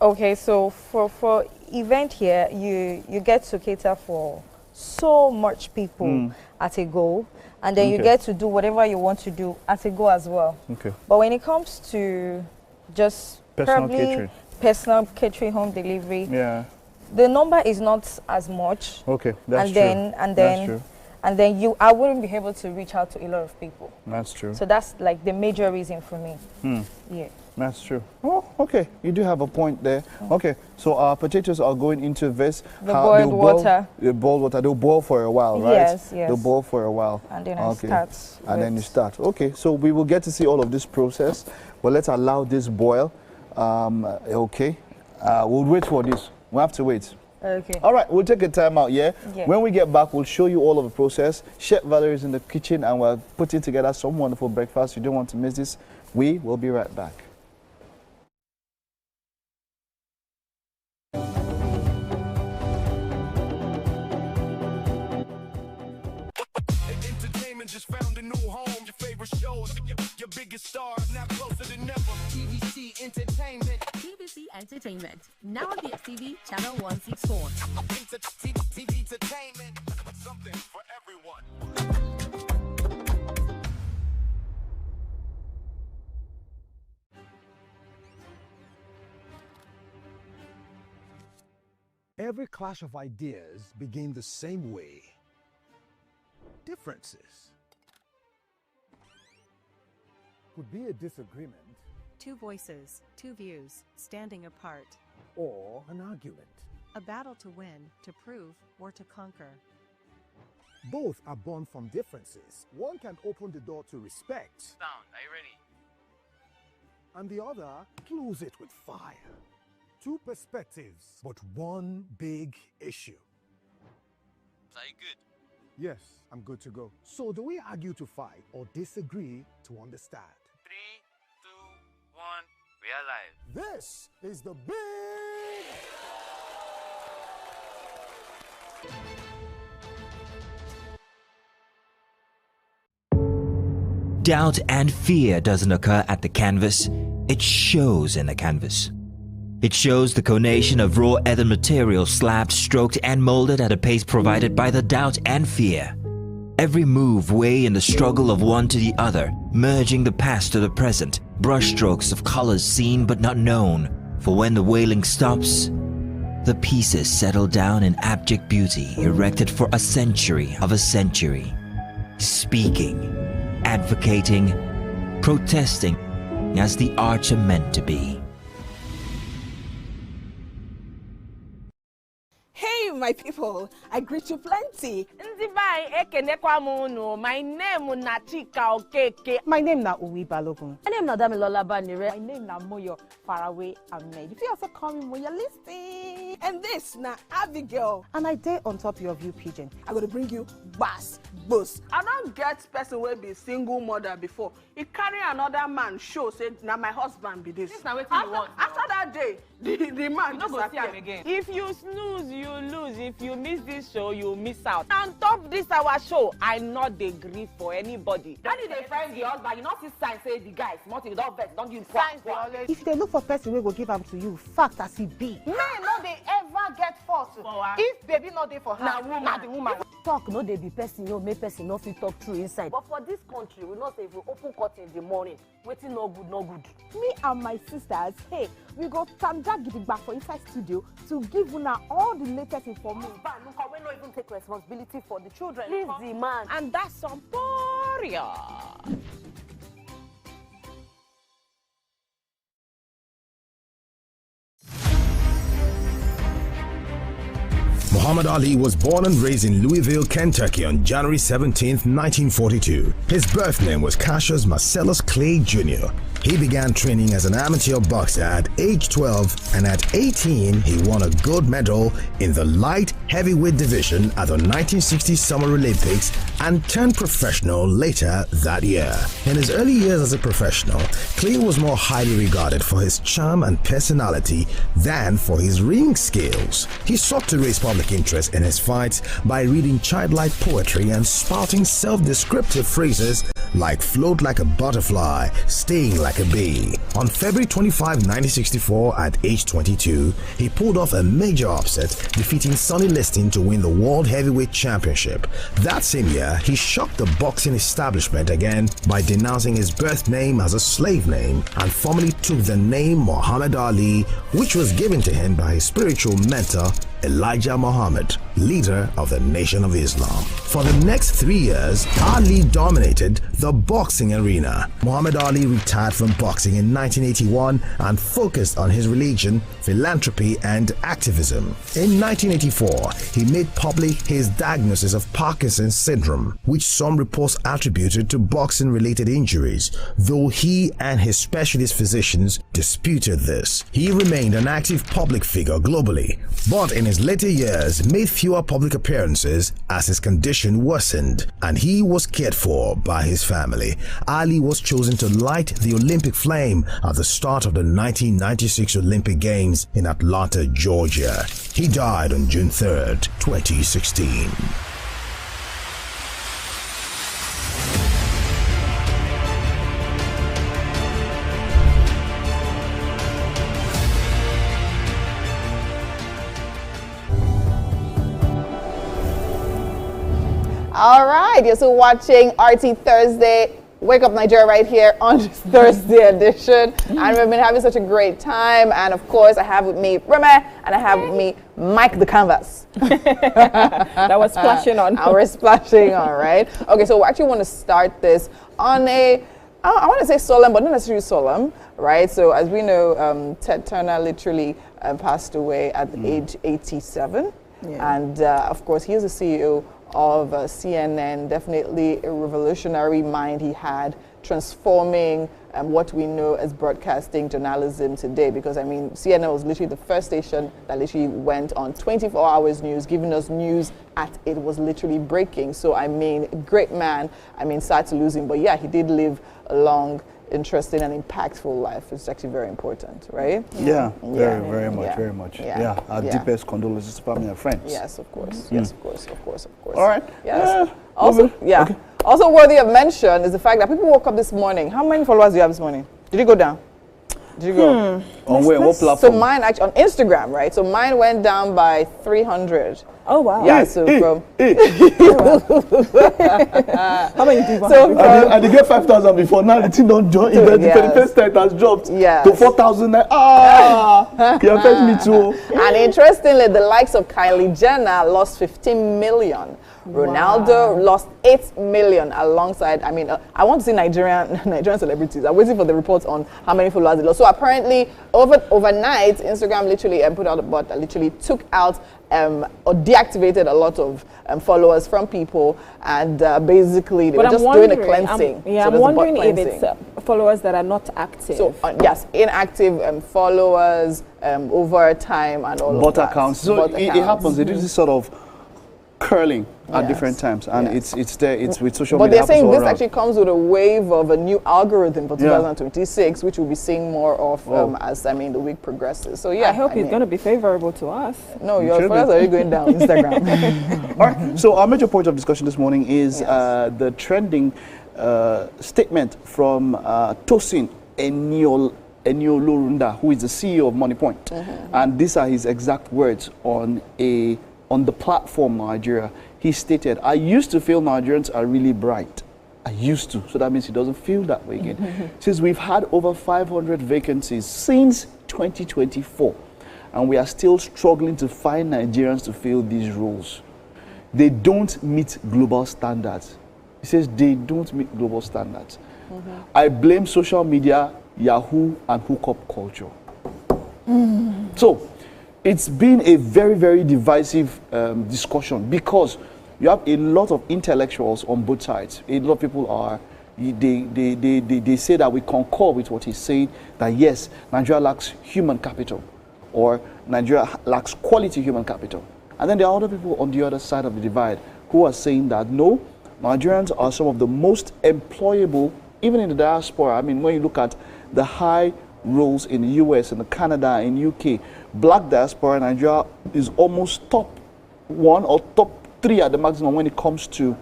Okay, so for event here, you get to cater for so much people at a go, and then you get to do whatever you want to do at a go as well. Okay. But when it comes to just personal catering, home delivery, the number is not as much.
Okay, that's
true. And then I wouldn't be able to reach out to a lot of people.
That's true.
So that's like the major reason for me. Yeah.
That's true. Oh, okay. You do have a point there. Okay, so our potatoes are going into this.
The boiled water.
The boiled water. They'll boil for a while, right?
Yes, yes.
They'll boil for a while.
And then I start.
And then you start. Okay, so we will get to see all of this process, but let's allow this boil. Okay. We'll wait for this. We'll have to wait.
Okay.
All right, we'll take a time out, yeah? When we get back, we'll show you all of the process. Chef Valerie is in the kitchen, and we're putting together some wonderful breakfast. You don't want to miss this. We will be right back.
Entertainment just found a new home. Your favorite shows, your biggest stars, now closer than ever. TVC Entertainment.
TVC Entertainment. Now on DSTV, channel 164.
TV Entertainment. Something for everyone.
Every clash of ideas begin the same way. Differences could be a disagreement,
two voices, two views, standing apart,
or an argument.
A battle to win, to prove, or to conquer.
Both are born from differences. One can open the door to respect.
Sound, are you ready?
And the other close it with fire. Two perspectives, but one big issue.
Are you good?
Yes, I'm good to go. So do we argue to fight or disagree to understand?
3, 2, 1, we are live.
This is the big...
doubt and fear doesn't occur at the canvas, it shows in the canvas. It shows the conation of raw ether material slabbed, stroked, and molded at a pace provided by the doubt and fear. Every move way in the struggle of one to the other, merging the past to the present, brushstrokes of colors seen but not known. For when the wailing stops, the pieces settle down in abject beauty, erected for a century of a century. Speaking, advocating, protesting as the arts are meant to be.
Hey, my people, I greet you plenty. My name na Chika Okeke. My name na Uwi Balogun.
My name na Damilola Banire.
My name na Moyo Faraway Ahmed. If you also call me Moyo, listen. And this na Abigail. And I dare on top your view pigeon. I'm going to bring you bass, boost.
I don't get person will be single mother before. He carry another man show say now my husband be this.
This na wetin you want.
After that day, the man
you no go see him again.
If you snooze, you lose. If you miss this show, you miss out. On top this our show, I not dey gree for anybody.
When you dey friend the husband, you not see sign say the guy smart, you don't vex, don't give signs.
If they look for person we go give am to you, fact as it be.
Men no dey ever get forced.
If baby not there for her,
na
the woman.
Talk no dey be person, you make person no fit talk true inside. But for this country, we not say if we open curtain in the morning, waiting no good, no good.
Me and my sisters, hey, we go tanda gidigba for inside studio to give una all the latest information.
But look, we not even take responsibility for the children. Please the man.
And that's some warrior.
Muhammad Ali was born and raised in Louisville, Kentucky on January 17, 1942. His birth name was Cassius Marcellus Clay Jr. He began training as an amateur boxer at age 12, and at 18 he won a gold medal in the light heavyweight division at the 1960 Summer Olympics and turned professional later that year. In his early years as a professional, Clay was more highly regarded for his charm and personality than for his ring skills. He sought to raise public interest in his fights by reading childlike poetry and spouting self-descriptive phrases like float like a butterfly, sting like a bee. On February 25, 1964, at age 22, he pulled off a major upset, defeating Sonny Liston to win the World Heavyweight Championship. That same year, he shocked the boxing establishment again by denouncing his birth name as a slave name and formally took the name Muhammad Ali, which was given to him by his spiritual mentor Elijah Muhammad, leader of the Nation of Islam. For the next 3 years, Ali dominated the boxing arena. Muhammad Ali retired from boxing in 1981 and focused on his religion, philanthropy, and activism. In 1984, he made public his diagnosis of Parkinson's syndrome, which some reports attributed to boxing-related injuries, though he and his specialist physicians disputed this. He remained an active public figure globally, but in his later years made fewer public appearances as his condition worsened and he was cared for by his family. Ali was chosen to light the Olympic flame at the start of the 1996 Olympic Games in Atlanta, Georgia. He died on June 3rd, 2016.
All right, you're still watching RT Thursday, Wake Up Nigeria right here on this Thursday edition. And we've been having such a great time. And of course, I have with me Remy and I have with me Mike the Canvas.
That was splashing on.
We're splashing, all right. Okay, so we actually want to start this on a, I want to say solemn, but not necessarily solemn, right? So as we know, Ted Turner literally passed away at age 87. Yeah. And of course, he is the CEO of CNN, definitely a revolutionary mind he had, transforming what we know as broadcasting journalism today. Because I mean, CNN was literally the first station that literally went on 24 hours news, giving us news at it was literally breaking. So I mean, great man. I mean, sad to lose him, but yeah, he did live a long, interesting and impactful life. It's actually very important, right?
Yeah, very much. Yeah, our deepest condolences to family and friends.
Yes, of course. Yes, of course.
All right.
Yes. Also, Also worthy of mention is the fact that people woke up this morning. How many followers do you have this morning? Did you go down? Did you go?
On where? What platform?
So mine actually on Instagram, right? So mine went down by 300.
Oh wow!
Yeah, so from
how many people?
So
and they get 5,000 before. Now the thing don't join. Even the first time it has dropped to 4,000. You affect me too.
And interestingly, the likes of Kylie Jenner lost 15 million. Ronaldo lost 8 million alongside, I mean, I want to see Nigerian celebrities. I'm waiting for the reports on how many followers they lost. So apparently, overnight, Instagram literally put out a bot that literally took out or deactivated a lot of followers from people, and basically they were just doing a cleansing.
I'm wondering if it's followers that are not active.
So yes, inactive followers over time and all of that.
Accounts. So it happens. They do this sort of curling at different times, and it's there. It's with social media.
But they're saying this actually comes with a wave of a new algorithm for 2026, which we'll be seeing more of as the week progresses. So
I hope it's going to be favorable to us.
No, your followers are already going down Instagram.
All right. So our major point of discussion this morning is the trending statement from Tosin Eniolorunda, who is the CEO of MoneyPoint, and these are his exact words on the platform Nigeria. He stated, "I used to feel Nigerians are really bright. I used to." So that means he doesn't feel that way again. Since we've had over 500 vacancies since 2024, and we are still struggling to find Nigerians to fill these roles. They don't meet global standards. He says they don't meet global standards. I blame social media, Yahoo, and hookup culture. So it's been a very, very divisive discussion, because you have a lot of intellectuals on both sides. A lot of people they say that we concur with what he's saying, that yes, Nigeria lacks human capital, or Nigeria lacks quality human capital. And then there are other people on the other side of the divide who are saying that no, Nigerians are some of the most employable, even in the diaspora. I mean, when you look at the high roles in the US and Canada and UK, black diaspora, Nigeria is almost top 1 or top 3 at the maximum when it comes to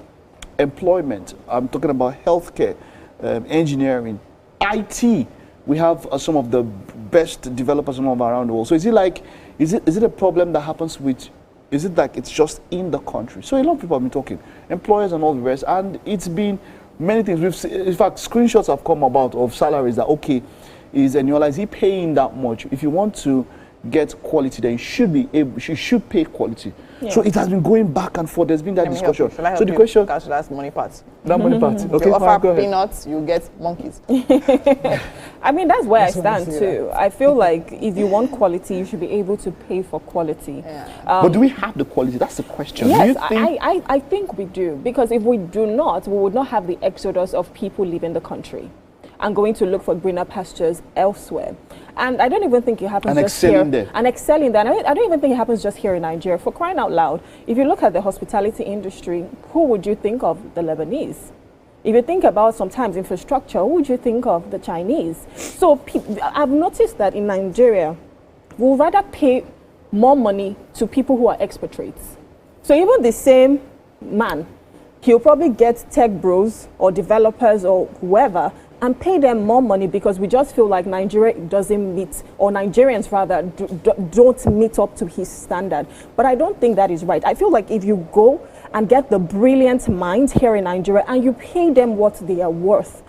employment. I'm talking about healthcare, engineering, IT. We have some of the best developers from all around the world. So is it a problem that happens with, is it like it's just in the country? So a lot of people have been talking, employers and all the rest, and it's been many things. We've seen, in fact, screenshots have come about of salaries that, okay, is he paying that much? If you want to get quality, then you should pay quality. Yeah. So it has been going back and forth. There's been that discussion.
So the question, that's money part.
That money part. Okay,
you offer peanuts, you get monkeys.
I mean, that's where I stand too. I feel like if you want quality, you should be able to pay for quality.
Yeah.
But do we have the quality? That's the question.
Yes,
do you think
I think we do, because if we do not, we would not have the exodus of people leaving the country and going to look for greener pastures elsewhere. And I don't even think it happens just here. And excelling there. I don't even think it happens just here in Nigeria. For crying out loud, if you look at the hospitality industry, who would you think of? The Lebanese. If you think about sometimes infrastructure, who would you think of? The Chinese. So I've noticed that in Nigeria, we'll rather pay more money to people who are expatriates. So even the same man, he'll probably get tech bros or developers or whoever and pay them more money, because we just feel like Nigeria doesn't meet, or Nigerians rather, don't meet up to his standard. But I don't think that is right. I feel like if you go and get the brilliant minds here in Nigeria and you pay them what they are worth,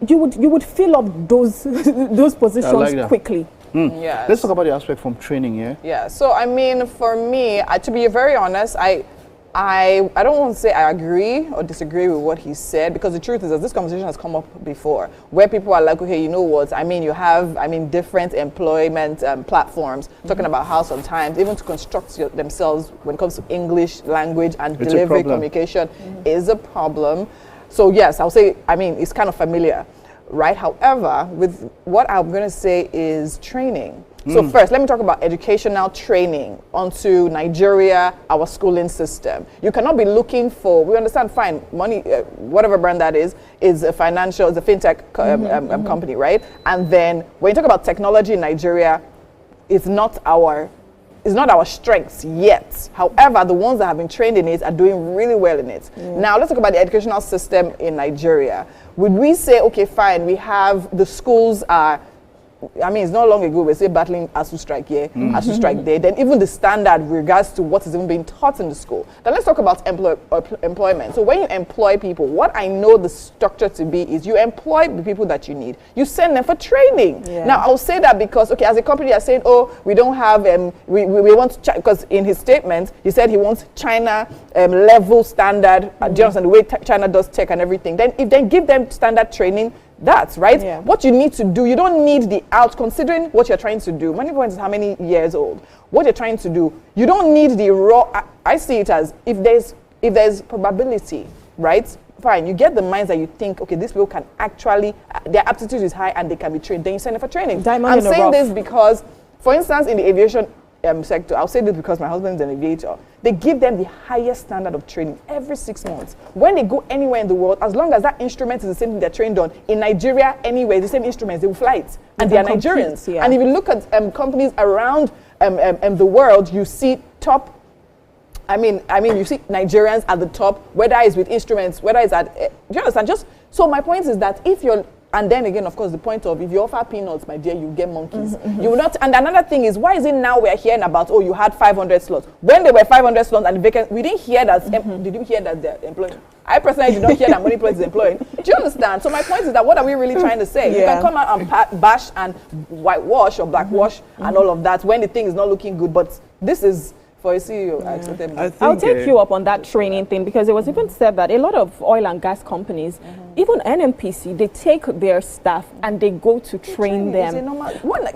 you would fill up those positions quickly.
Yes.
Let's talk about the aspect from training, yeah?
Yeah, so I mean, for me, to be very honest, I don't want to say I agree or disagree with what he said, because the truth is that this conversation has come up before, where people are like, okay, you know what, I mean, you have, different employment platforms talking about how sometimes even to construct themselves when it comes to English language and delivery communication is a problem. So yes, I'll say, it's kind of familiar, right? However, with what I'm going to say is training. So first, let me talk about educational training onto Nigeria, our schooling system. You cannot be looking for, we understand, fine, money, whatever brand that is a financial, it's a fintech company, right? And then when you talk about technology in Nigeria, it's not our it's not our strengths yet. However, the ones that have been trained in it are doing really well in it. Now, let's talk about the educational system in Nigeria. Would we say, okay, fine, we have the schools are, I mean, it's not long ago we were battling ASU strike here, ASU strike there. Then even the standard with regards to what is even being taught in the school. Then let's talk about employment. So when you employ people, what I know the structure to be is you employ the people that you need. You send them for training. Now, I'll say that because, okay, as a company, you're saying, oh, we don't have, we want to, because in his statement, he said he wants China level standard, do you understand, the way China does tech and everything. Then if they give them standard training, that's right. What you need to do, you don't need the out, considering what you're trying to do. Money Point is how many years old? What you're trying to do, you don't need the raw. I see it as if there's probability, right? Fine, you get the minds that you think, okay, these people can actually, their aptitude is high and they can be trained. Then you send them for training. I'm saying this because, for instance, in the aviation sector, I'll say this because my husband is an aviator. They give them the highest standard of training every 6 months. When they go anywhere in the world, as long as that instrument is the same thing they're trained on, in Nigeria, anywhere, the same instruments, they will fly it. And they are Nigerians. And if you look at companies around the world, you see top, I mean, you see Nigerians at the top, whether it's with instruments, whether it's at, do you understand? Just, so my point is that if you're, and then again, of course, the point of if you offer peanuts, my dear, you get monkeys. You will not. And another thing is, why is it now we're hearing about, oh, you had 500 slots? When there were 500 slots and vacant, we didn't hear that. Did you hear that they're employing? I personally did not hear that Money Point is employing. Do you understand? So my point is that what are we really trying to say? You can come out and bash and whitewash or blackwash and all of that when the thing is not looking good. But this is. For a CEO,
I'll take you up on that training thing, because it was even said that a lot of oil and gas companies, even NNPC, they take their staff and they go to train them.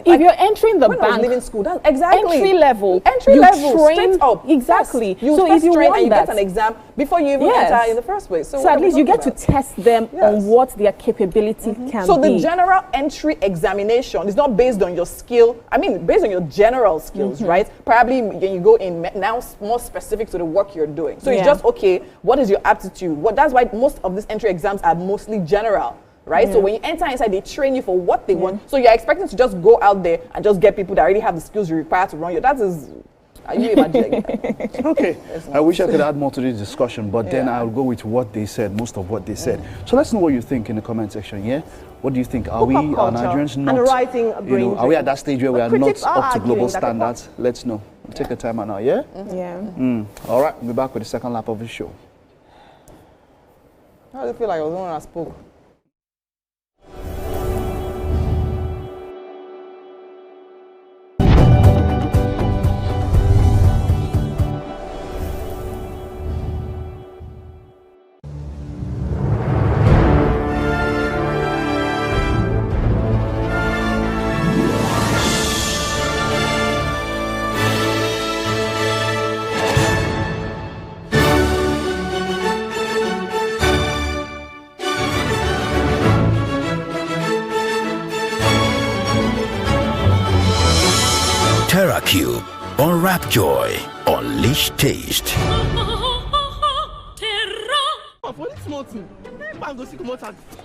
If you're entering the bank,
leaving school, that's exactly
entry level,
straight up.
Exactly.
You
so if you
train
want
and you
that,
get an exam before you even enter in the first place.
So at least you get to test them on what their capability can be.
So the general entry examination is not based on your skill. I mean, based on your general skills, right? Probably when you go in now more specific to the work you're doing. So it's just, okay, what is your aptitude? That's why most of these entry exams are mostly general, right? So when you enter inside, they train you for what they want. So you're expecting to just go out there and just get people that already have the skills you require to run you. That is, are you imagining that?
Okay, I wish I could add more to this discussion, but then I'll go with what they said, most of what they said. So let's know what you think in the comment section, yeah? What do you think? Are we, are Nigerians not, are we at that stage where we are not up to global standards? Let's know. Take a time out now, yeah? All right, we'll be back with the second lap of the show.
How do you feel like I was the one that spoke?
TerraCube, unwrap joy, unleash taste.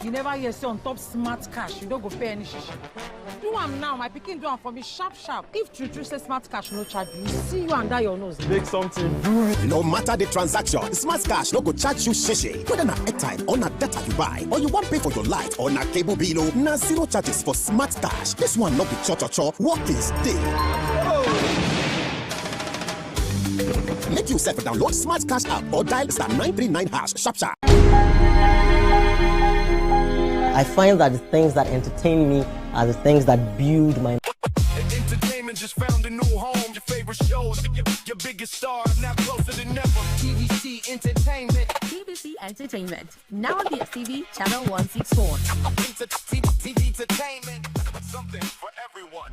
You never hear say on top smart cash, you don't go pay any shishi. Do am now, my pikin do am for me sharp. If true say smart cash no charge you, see you under your nose.
Make something.
No matter the transaction, smart cash no go charge you shishi. Whether na airtime or na data you buy, or you want pay for your light or na cable bill, na zero charges for smart cash. This one no be cho. Work is day. Make yourself download Smart Cash app or dial *939# sharp.
I find that the things that entertain me are the things that build my.
Entertainment just found a new home. Your favorite shows, your biggest stars, now closer than ever. TVC Entertainment.
TVC Entertainment. Now on DSTV channel 164.
TV Entertainment. Something for everyone.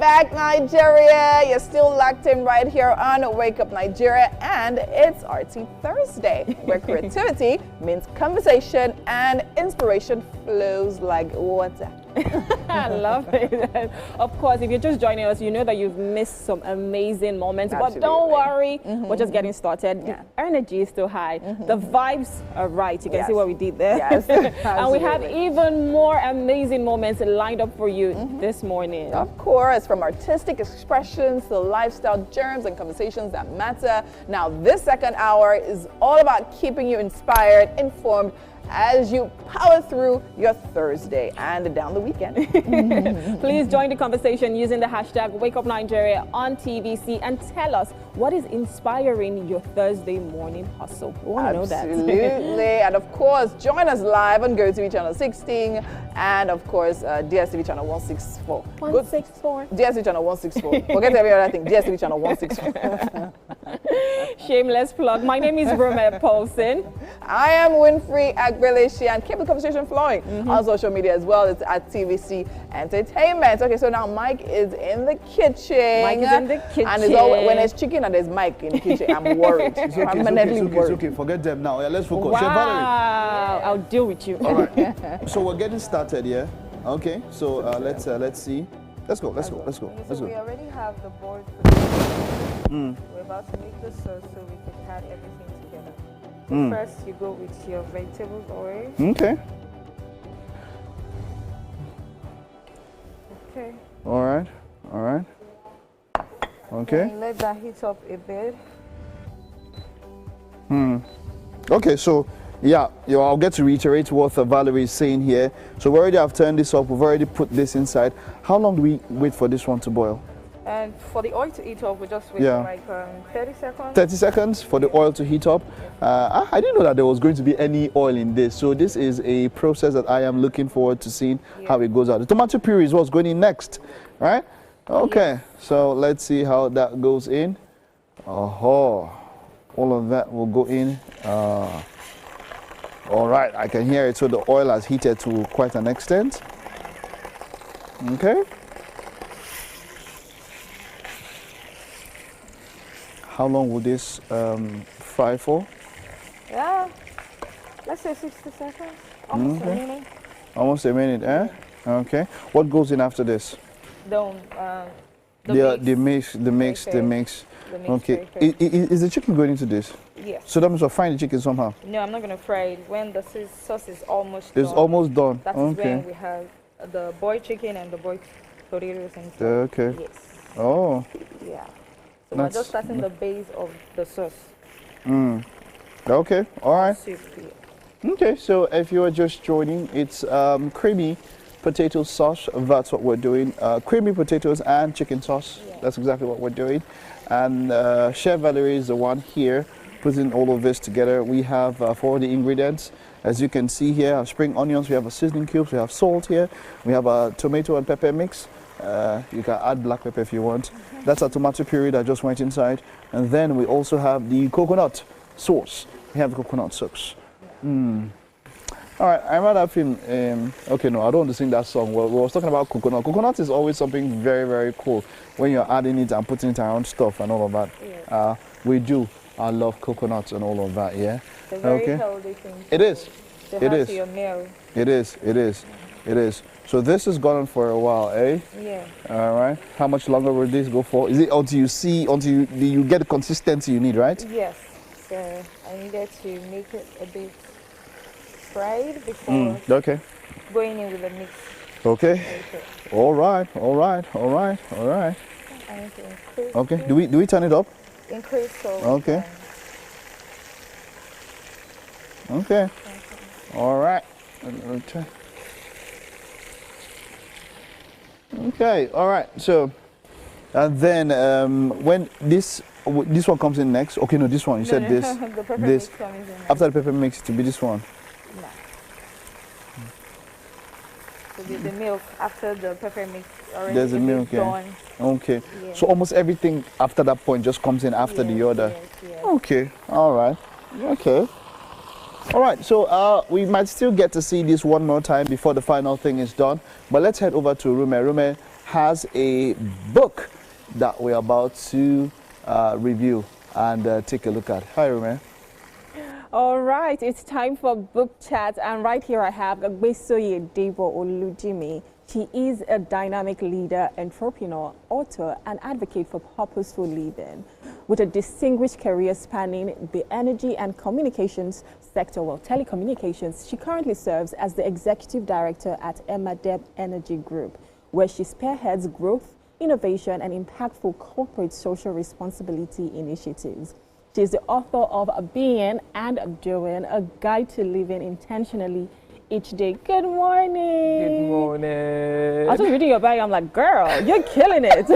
back, Nigeria. You're still locked in right here on Wake Up Nigeria, and it's RT Thursday, where creativity means conversation and inspiration flows like water.
I love it. Of course, if you're just joining us, you know that you've missed some amazing moments. Absolutely. But don't worry, we're just getting started. Yeah. The energy is still high. The vibes are right. You can see what we did there.
Yes.
And we have even more amazing moments lined up for you this morning.
Of course, from artistic expressions to lifestyle germs and conversations that matter. Now, this second hour is all about keeping you inspired, informed, as you power through your Thursday and down the weekend.
Please join the conversation using the hashtag WakeUpNigeria on TVC and tell us what is inspiring your Thursday morning hustle. We want to know that.
Absolutely. And of course, join us live on GOTV channel 16 and of course DSTV channel 164.
164.
DSTV channel 164. Forget every other thing. DSTV channel 164.
Shameless plug. My name is Rome Paulson.
I am Winfrey Agbeleshi, and keep the conversation flowing on social media as well. It's at TVC Entertainment. Okay, so now Mike is in the kitchen.
Mike is in the kitchen.
And it's always, when there's chicken and there's Mike in the kitchen, I'm worried.
It's okay, it's okay. Forget them now. Yeah, let's focus.
Wow. I'll deal with you.
All right. So we're getting started, yeah? Okay, so let's see. Let's go.
So we already have the board for the We're about to make the sauce so we can add everything together. So first, you go with your vegetables oil.
Okay.
Okay.
All right. Okay.
And let that heat up a bit.
Okay, so yeah, I'll get to reiterate what Valerie is saying here. So we already have turned this up. We've already put this inside. How long do we wait for this one to boil?
And for the oil to heat up, we just wait like 30 seconds.
30 seconds for the oil to heat up. I didn't know that there was going to be any oil in this. So this is a process that I am looking forward to seeing how it goes out. The tomato puree is what's going in next, right? Okay, so let's see how that goes in. All of that will go in. All right, I can hear it. So the oil has heated to quite an extent. Okay. How long will this fry for?
Yeah, let's say 60 seconds. Almost a minute.
Almost a minute, eh? Okay. What goes in after this?
The mix.
Okay. Is the chicken going into this?
Yes.
So that means we're frying the chicken somehow?
No, I'm not going to fry it. When the sauce is almost
done. It's almost done.
That's when we have the boiled chicken and the boiled potatoes and stuff.
Okay.
Yes.
Oh.
Yeah. So we're just starting the base of the sauce.
Okay. All right.
Soup,
Okay. So if you are just joining, it's creamy potato sauce. That's what we're doing. Creamy potatoes and chicken sauce. Yeah. That's exactly what we're doing. And Chef Valerie is the one here putting all of this together. We have for the ingredients, as you can see here, spring onions, we have a seasoning cubes, we have salt here, we have a tomato and pepper mix. You can add black pepper if you want. That's a tomato puree that just went inside. And then we also have the coconut sauce. We have the coconut sauce. All right, I might have him. Okay, no, I don't want to sing that song. We were talking about coconut. Coconut is always something very, very cool when you're adding it and putting it around stuff and all of that. Yeah. We do. I love coconuts and all of that. Yeah.
It's a very healthy thing.
It is.
It is. Your meal.
It is. So this has gone on for a while, eh?
Yeah.
All right. How much longer will this go for? Is it until you get the consistency you need, right?
Yes. So I needed to make it a bit fried before going in with the mix.
Okay. All right. Okay. Do we turn it up?
Increase so.
Okay. Okay. All right. Okay. All right. So, and then when this one comes in next. Okay. No, this one. You said this.
The pepper mix comes in.
After the pepper mix, to be this one.
No. So the milk after the pepper mix already.
There's a milk.
Done.
Okay. Yeah. So almost everything after that point just comes in after the other.
Yes.
Okay. All right. Okay. All right. So we might still get to see this one more time before the final thing is done. But let's head over to Rume. Rume, has a book that we're about to review and take a look at. Hi, Rome.
All right, it's time for book chat, and right here I have Agbesoye Debo Olujimi. She is a dynamic leader, entrepreneur, author, and advocate for purposeful living. With a distinguished career spanning the energy and communications sector, well, telecommunications, she currently serves as the executive director at Emadeb Energy Group, where she spearheads growth, innovation, and impactful corporate social responsibility initiatives. She is the author of Being and Doing, a guide to living intentionally each day. Good morning.
Good morning.
I was just reading your bio. I'm like, girl, you're killing it.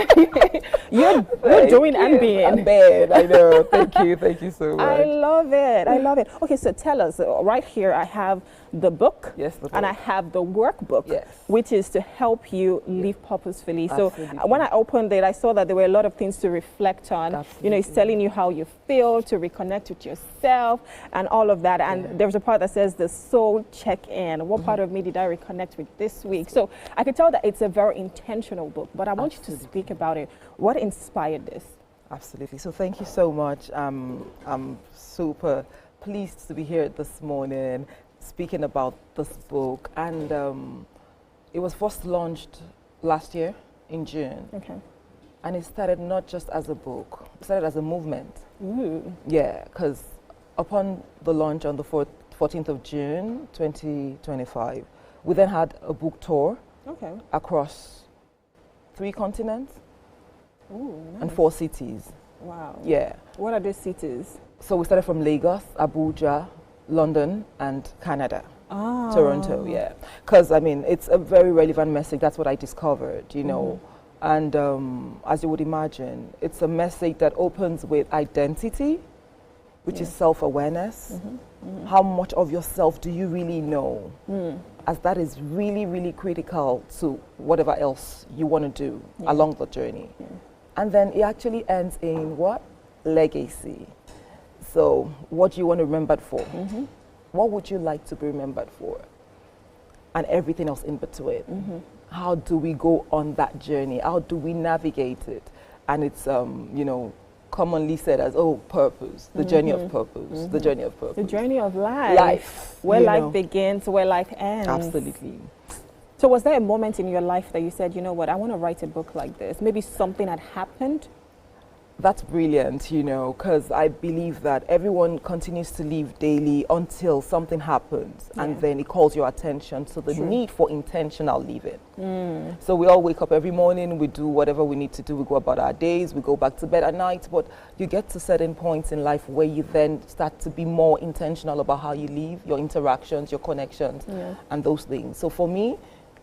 you're doing and being.
I'm bad. I know. Thank you so much.
I love it. I love it. Okay, so tell us. Right here, I have the book.
Yes, the book.
And I have the workbook,
yes,
which is to help you live purposefully.
Absolutely.
So when I opened it, I saw that there were a lot of things to reflect on.
Absolutely.
You know, it's telling you how you feel, to reconnect with yourself, and all of that. And there's a part that says the soul check-in. What part of me did I reconnect with this week? So I could tell that it's a very intentional book, but I want you to speak about it. What inspired this?
Absolutely. So thank you so much. I'm super pleased to be here this morning speaking about this book. And it was first launched last year in June.
Okay.
And it started not just as a book, it started as a movement.
Ooh.
Yeah, because upon the launch on the 14th of June, 2025, we then had a book tour across 3 continents.
Ooh, nice.
And 4 cities.
Wow.
Yeah.
What are those cities?
So we started from Lagos, Abuja, London, and Canada.
Ah.
Toronto, yeah. Because, I mean, it's a very relevant message. That's what I discovered, you know. And as you would imagine, it's a message that opens with identity, which is self-awareness. How much of yourself do you really know? As that is really, really critical to whatever else you want to do along the journey. And then it actually ends in what? Legacy. So what do you want to be remembered for? What would you like to be remembered for? And everything else in between. How do we go on that journey? How do we navigate it? And it's, you know, commonly said as, oh, purpose, the journey of purpose, the journey of purpose.
The journey of life.
Life.
Where life begins, where life ends.
Absolutely.
So was there a moment in your life that you said, you know what, I want to write a book like this? Maybe something had happened?
That's brilliant, you know, because I believe that everyone continues to live daily until something happens and then it calls your attention to the need for intentional living. So we all wake up every morning, we do whatever we need to do, we go about our days, we go back to bed at night, but you get to certain points in life where you then start to be more intentional about how you live, your interactions, your connections, and those things. So for me,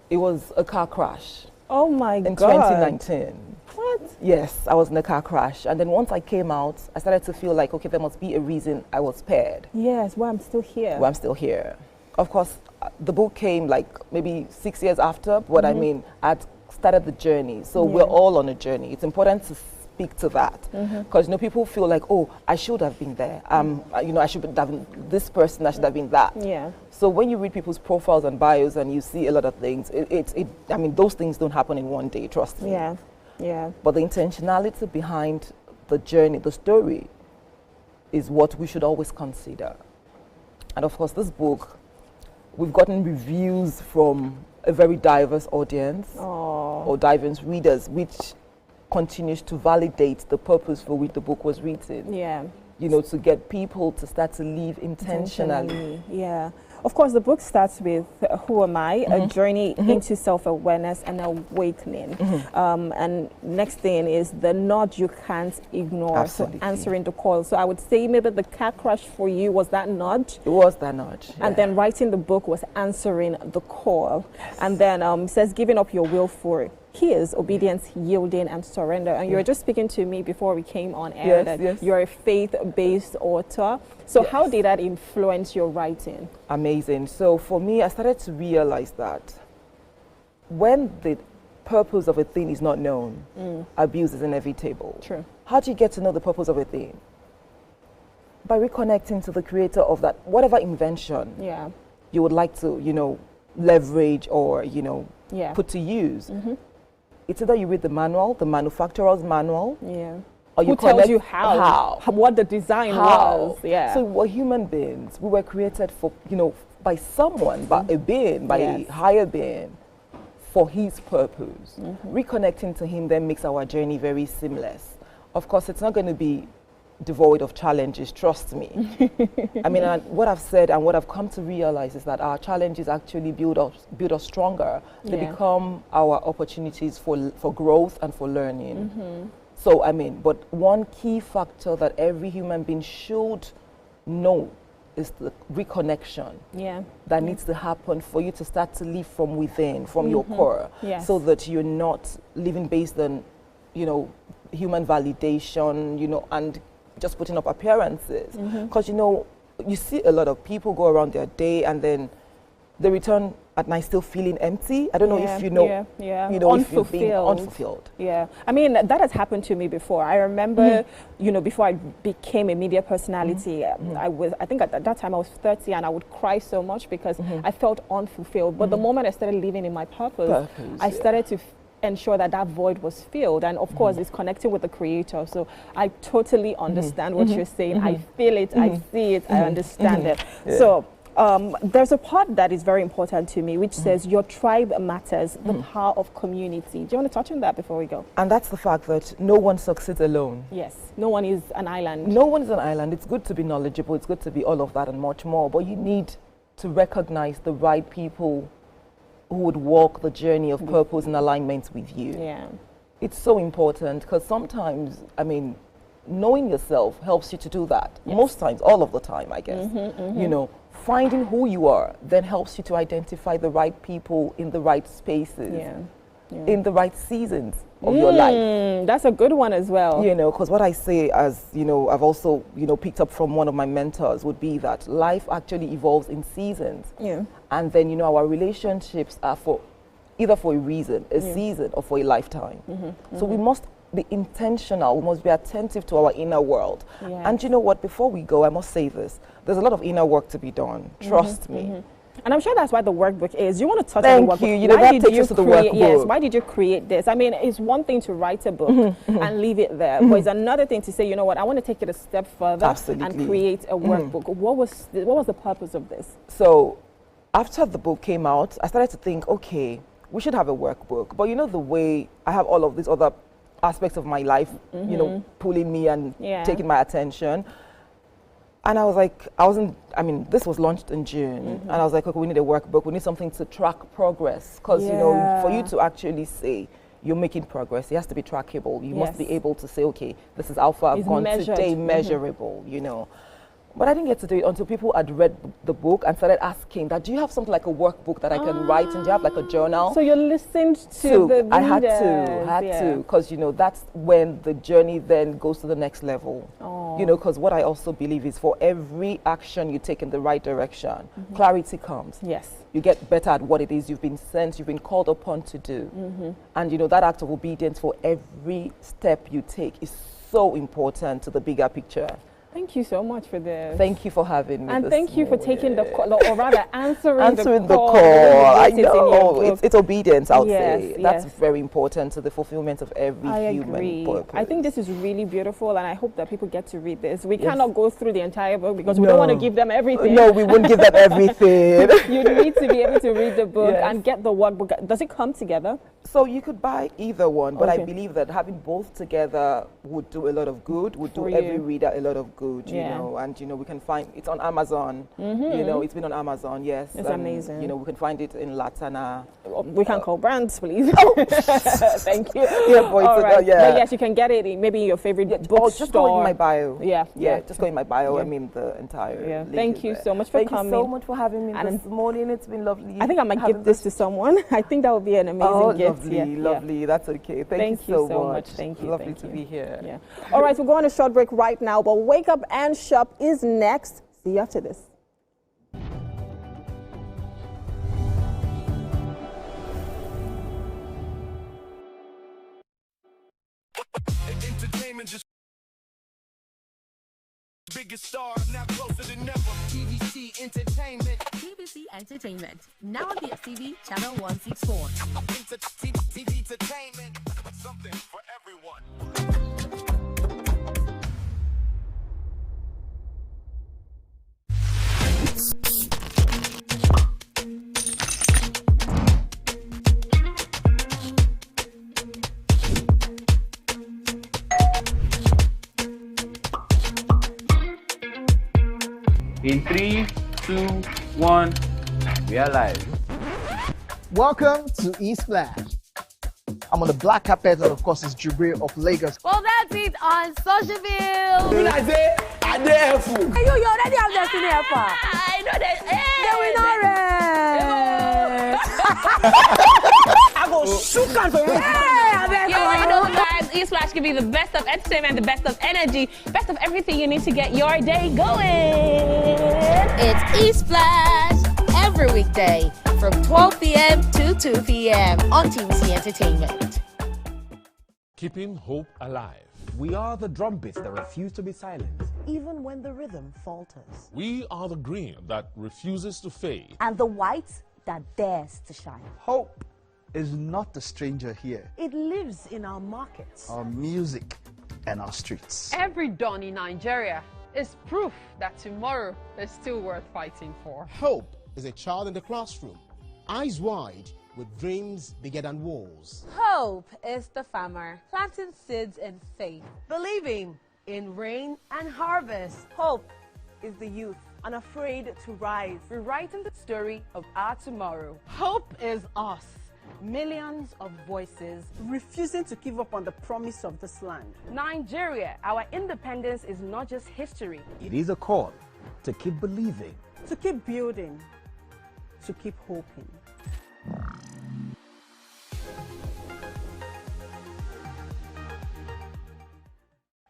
it was a car crash.
Oh my God.
In 2019.
What?
Yes, I was in a car crash. And then once I came out, I started to feel like, okay, there must be a reason I was spared.
Yes, well, I'm still here.
Well, I'm still here. Of course, the book came like maybe 6 years after, but I mean, I'd started the journey. So we're all on a journey. It's important to speak to that. Because, you know, people feel like, oh, I should have been there. You know, I should have been this person, I should have been that.
Yeah.
So when you read people's profiles and bios and you see a lot of things, I mean, those things don't happen in one day, trust me.
Yeah, yeah.
But the intentionality behind the journey, the story, is what we should always consider. And of course, this book, we've gotten reviews from a very diverse audience or diverse readers, which continues to validate the purpose for which the book was written.
Yeah.
You know, to get people to start to live intentionally.
Yeah. Of course, the book starts with Who Am I? A journey into self-awareness and awakening. And next thing is the nudge you can't ignore.
Absolutely.
So answering the call. So I would say maybe the car crash for you was that nudge.
It was that nudge.
And then writing the book was answering the call. And then it says giving up your will for it. Here's obedience, yielding, and surrender. And you were just speaking to me before we came on air that you're a faith-based author. So how did that influence your writing?
Amazing. So for me, I started to realize that when the purpose of a thing is not known, abuse is inevitable.
True.
How do you get to know the purpose of a thing? By reconnecting to the creator of that, whatever invention you would like to, you know, leverage or, you know, put to use. it's either you read the manual, the manufacturer's manual, or
who tells you how, what the design was. Yeah.
So we're human beings. We were created for, by someone, by a being, by a higher being, for his purpose. Reconnecting to him then makes our journey very seamless. Of course, it's not going to be devoid of challenges, trust me. I mean, what I've said and what I've come to realize is that our challenges actually build us stronger. They become our opportunities for growth and for learning. So, I mean, but one key factor that every human being should know is the reconnection that needs to happen for you to start to live from within, from your core, so that you're not living based on, human validation, and just putting up appearances. Because, you see a lot of people go around their day and then they return at night still feeling empty. I don't know if you know, if you've been unfulfilled.
Yeah, I mean, that has happened to me before. I remember, before I became a media personality, I think at that time I was 30 and I would cry so much because I felt unfulfilled. But the moment I started living in my purpose I started to ensure that void was filled, and of course it's connecting with the creator. So I totally understand what you're saying. I feel it, I see it, I understand it. So there's a part that is very important to me, which says your tribe matters, the power of community. Do you want to touch on that before we go?
And that's the fact that no one succeeds alone.
Yes, no one is an island.
No one is an island. It's good to be knowledgeable, it's good to be all of that and much more, but you need to recognize the right people who would walk the journey of purpose in alignment with you.
Yeah.
It's so important because sometimes, I mean, knowing yourself helps you to do that. Most times, all of the time, I guess. Finding who you are then helps you to identify the right people in the right spaces, in the right seasons of your life.
That's a good one as well.
Because what I say, as I've also picked up from one of my mentors, would be that life actually evolves in seasons. And then our relationships are either for a reason, a season, or for a lifetime. So we must be intentional. We must be attentive to our inner world. And you know what? Before we go, I must say this: there's a lot of inner work to be done. Trust me.
And I'm sure that's why the workbook is. You want to touch on the workbook?
Thank you. Why did you create?
Yes. Why did you create this? I mean, it's one thing to write a book and leave it there, but it's another thing to say, you know what? I want to take it a step further and create a workbook. What was the purpose of this?
So, after the book came out, I started to think, okay, we should have a workbook. But the way I have all of these other aspects of my life, pulling me and taking my attention. And I was like, this was launched in June. And I was like, okay, we need a workbook. We need something to track progress. Because, for you to actually say you're making progress, it has to be trackable. You must be able to say, okay, this is how far I've gone today, measurable, But I didn't get to do it until people had read the book and started asking that, do you have something like a workbook that I can write in? Do you have like a journal?
So you listened to the readers.
I had to, because that's when the journey then goes to the next level. Because what I also believe is for every action you take in the right direction, clarity comes.
Yes.
You get better at what it is you've been sent, you've been called upon to do. And that act of obedience for every step you take is so important to the bigger picture.
Thank you so much for this.
Thank you for having me.
And thank you for taking the call, or rather answering the call.
I know. It's obedience, I would say. That's very important to the fulfillment of every human purpose.
I think this is really beautiful, and I hope that people get to read this. We cannot go through the entire book because we don't want to give them everything.
No, we wouldn't give them everything.
You need to be able to read the book and get the workbook. Does it come together?
So you could buy either one, but I believe that having both together would do a lot of good, would do every reader a lot of good, you know, and we can find it's on Amazon. It's been on Amazon, yes.
It's amazing.
We can find it in Latana.
We can call brands, please. Thank you.
Yeah, boy,
but yes, you can get it in maybe your favorite bookstore.
Just go in my bio.
Yeah,
just go in my bio. I mean the entire link.
Thank you so much for coming.
Thank you so much for having me this morning. It's been lovely.
I think I might give this to someone. I think that would be an amazing gift.
Lovely. That's okay. Thank you so much.
Thank you.
Lovely to be here.
Yeah. All right, we'll go on a short break right now, but Wake Up and Shop is next. See you after this.
Entertainment just biggest stars now closer than ever. TVC Entertainment.
TVC Entertainment. Now on DSTV channel 164.
TV entertainment, something for everyone.
In 3, 2, 1, we are live.
Welcome to Splash. I'm on the black carpet, and of course, it's Jubril of Lagos.
Well, that's it on Socialville.
When I say, I dare fool.
You already have Destiny Alpha. I know that.
I go shoot out for you.
You already know, guys. E-Splash can be the best of entertainment, the best of energy, best of everything you need to get your day going.
It's E-Splash every weekday from 12 p.m. to 2 p.m. on TVC Entertainment.
Keeping hope alive.
We are the drumbeats that refuse to be silenced, even when the rhythm falters.
We are the green that refuses to fade.
And the white that dares to shine.
Hope is not a stranger here.
It lives in our markets,
our music, and our streets.
Every dawn in Nigeria is proof that tomorrow is still worth fighting for.
Hope is a child in the classroom, eyes wide, with dreams bigger than walls.
Hope is the farmer planting seeds in faith, believing in rain and harvest.
Hope is the youth unafraid to rise,
rewriting the story of our tomorrow.
Hope is us, millions of voices refusing to give up on the promise of this land.
Nigeria, our independence is not just history.
It is a call to keep believing,
to keep building, to keep hoping.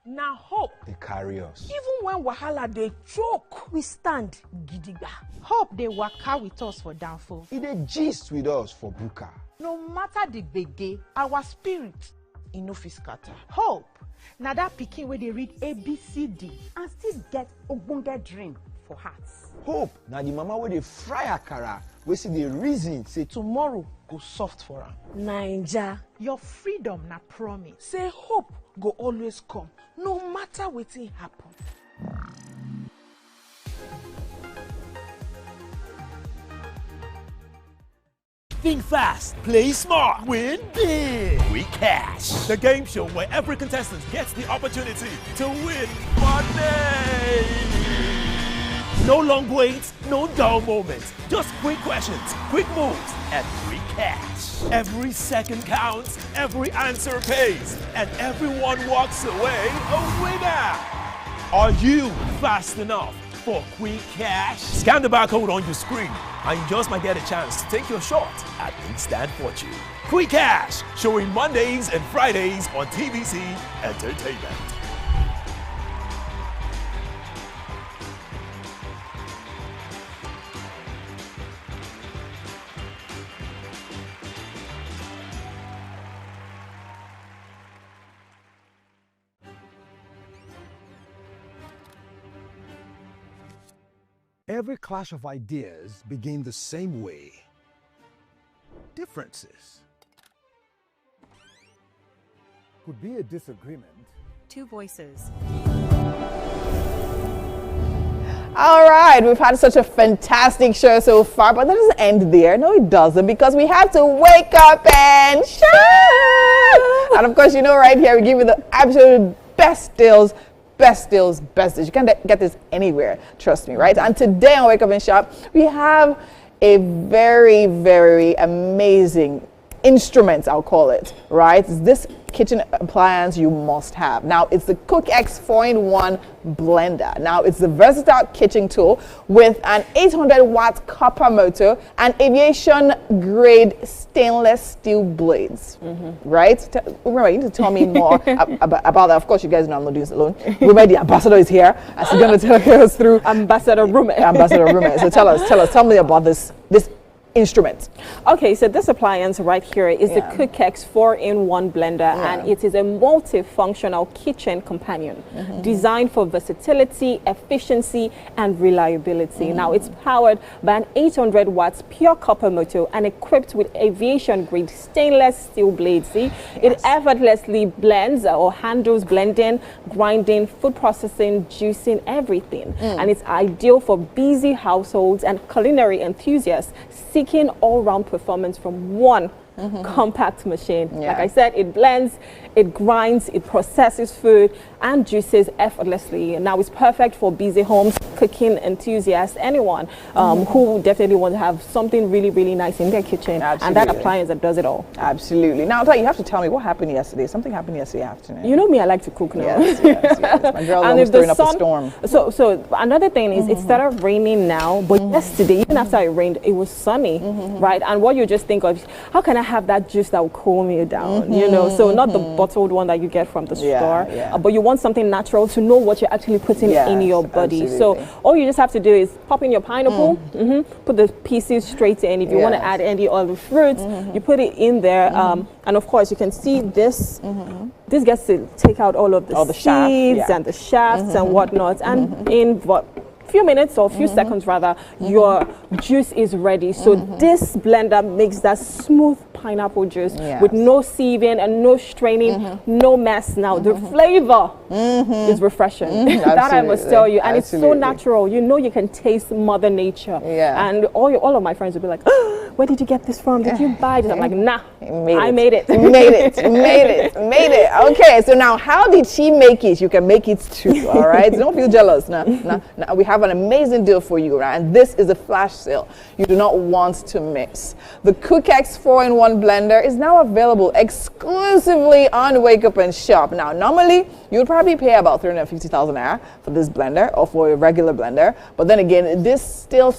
Now hope
they carry us.
Even when wahala they choke,
we stand gidigba.
Hope they waka with us for downfall.
It they gist with us for buka.
No matter the gbege, our spirit no fit scatter. Hope now that pikin where they read ABCD and still get ogbonge dream for hearts.
Hope now the mama where they fry akara, we see the reason say
tomorrow go soft for her.
Naija,
your freedom na promise. Say hope go always come, no matter wetin happen.
Think fast, play smart, win big. We cash. The game show where every contestant gets the opportunity to win money. No long waits, no dull moments. Just quick questions, quick moves, and free cash. Every second counts, every answer pays, and everyone walks away a winner. Are you fast enough for quick cash? Scan the barcode on your screen, and you just might get a chance to take your shot at instant fortune. Quick Cash, showing Mondays and Fridays on TVC Entertainment.
Every clash of ideas begin the same way. Differences could be a disagreement.
Two voices.
All right, we've had such a fantastic show so far, but that doesn't end there. No, it doesn't, because we have to wake up and shine. And of course, you know, right here, we give you the absolute best deals. Best deals, best deals. You can't get this anywhere, trust me, right? And today on Wake Up and Shop, we have a very, very amazing instrument, I'll call it, right? It's this kitchen appliance you must have. Now, it's the CookX 4-in-1 blender. Now, it's the versatile kitchen tool with an 800-watt copper motor and aviation-grade stainless steel blades, right? Remember, you need to tell me more about that. Of course, you guys know I'm not doing this alone. Rume, the ambassador, is here. And she's going to tell us through
Ambassador Rume.
Ambassador Rume. So tell me about this instrument?
Okay, so this appliance right here is the Cookex 4-in-1 blender, and it is a multifunctional kitchen companion designed for versatility, efficiency, and reliability. Now, it's powered by an 800 watts pure copper motor and equipped with aviation-grade stainless steel blades. See, it effortlessly blends or handles blending, grinding, food processing, juicing, everything. And it's ideal for busy households and culinary enthusiasts seeking all-round performance from one compact machine. Like I said, it blends, it grinds, it processes food and juices effortlessly. And now it's perfect for busy homes, cooking enthusiasts, anyone who definitely want to have something really, really nice in their kitchen. And that appliance that does it all.
Absolutely. Now, you have to tell me what happened yesterday. Something happened yesterday afternoon.
You know me, I like to cook now.
Yes. My girl always throwing up a storm.
So another thing is it started raining now, but yesterday, even after it rained, it was sunny, right? And what you just think of is, how can I have that juice that will cool me down, you know? So not the bottled one that you get from the store, but you want something natural to know what you're actually putting in your body.
Absolutely.
So all you just have to do is pop in your pineapple, put the pieces straight in. If you want to add any other fruits, you put it in there. And of course, you can see this. This gets to take out all of the seeds and the shafts and whatnot. And in what? Few minutes or few seconds rather, your juice is ready. So this blender makes that smooth pineapple juice with no sieving and no straining, no mess. Now the flavor is refreshing. That I must tell you, and it's so natural. You know, you can taste Mother Nature. And all of my friends will be like, oh, where did you get this from? Did you buy this? I'm like, nah, I made it.
Made it. Okay, so now how did she make it? You can make it too. All right, don't feel jealous. Now we have an amazing deal for you, right? And this is a flash sale you do not want to miss. The Cookex 4-in-1 blender is now available exclusively on Wake Up and Shop. Now, normally you would probably pay about 350,000 naira for this blender or for a regular blender, but then again, this still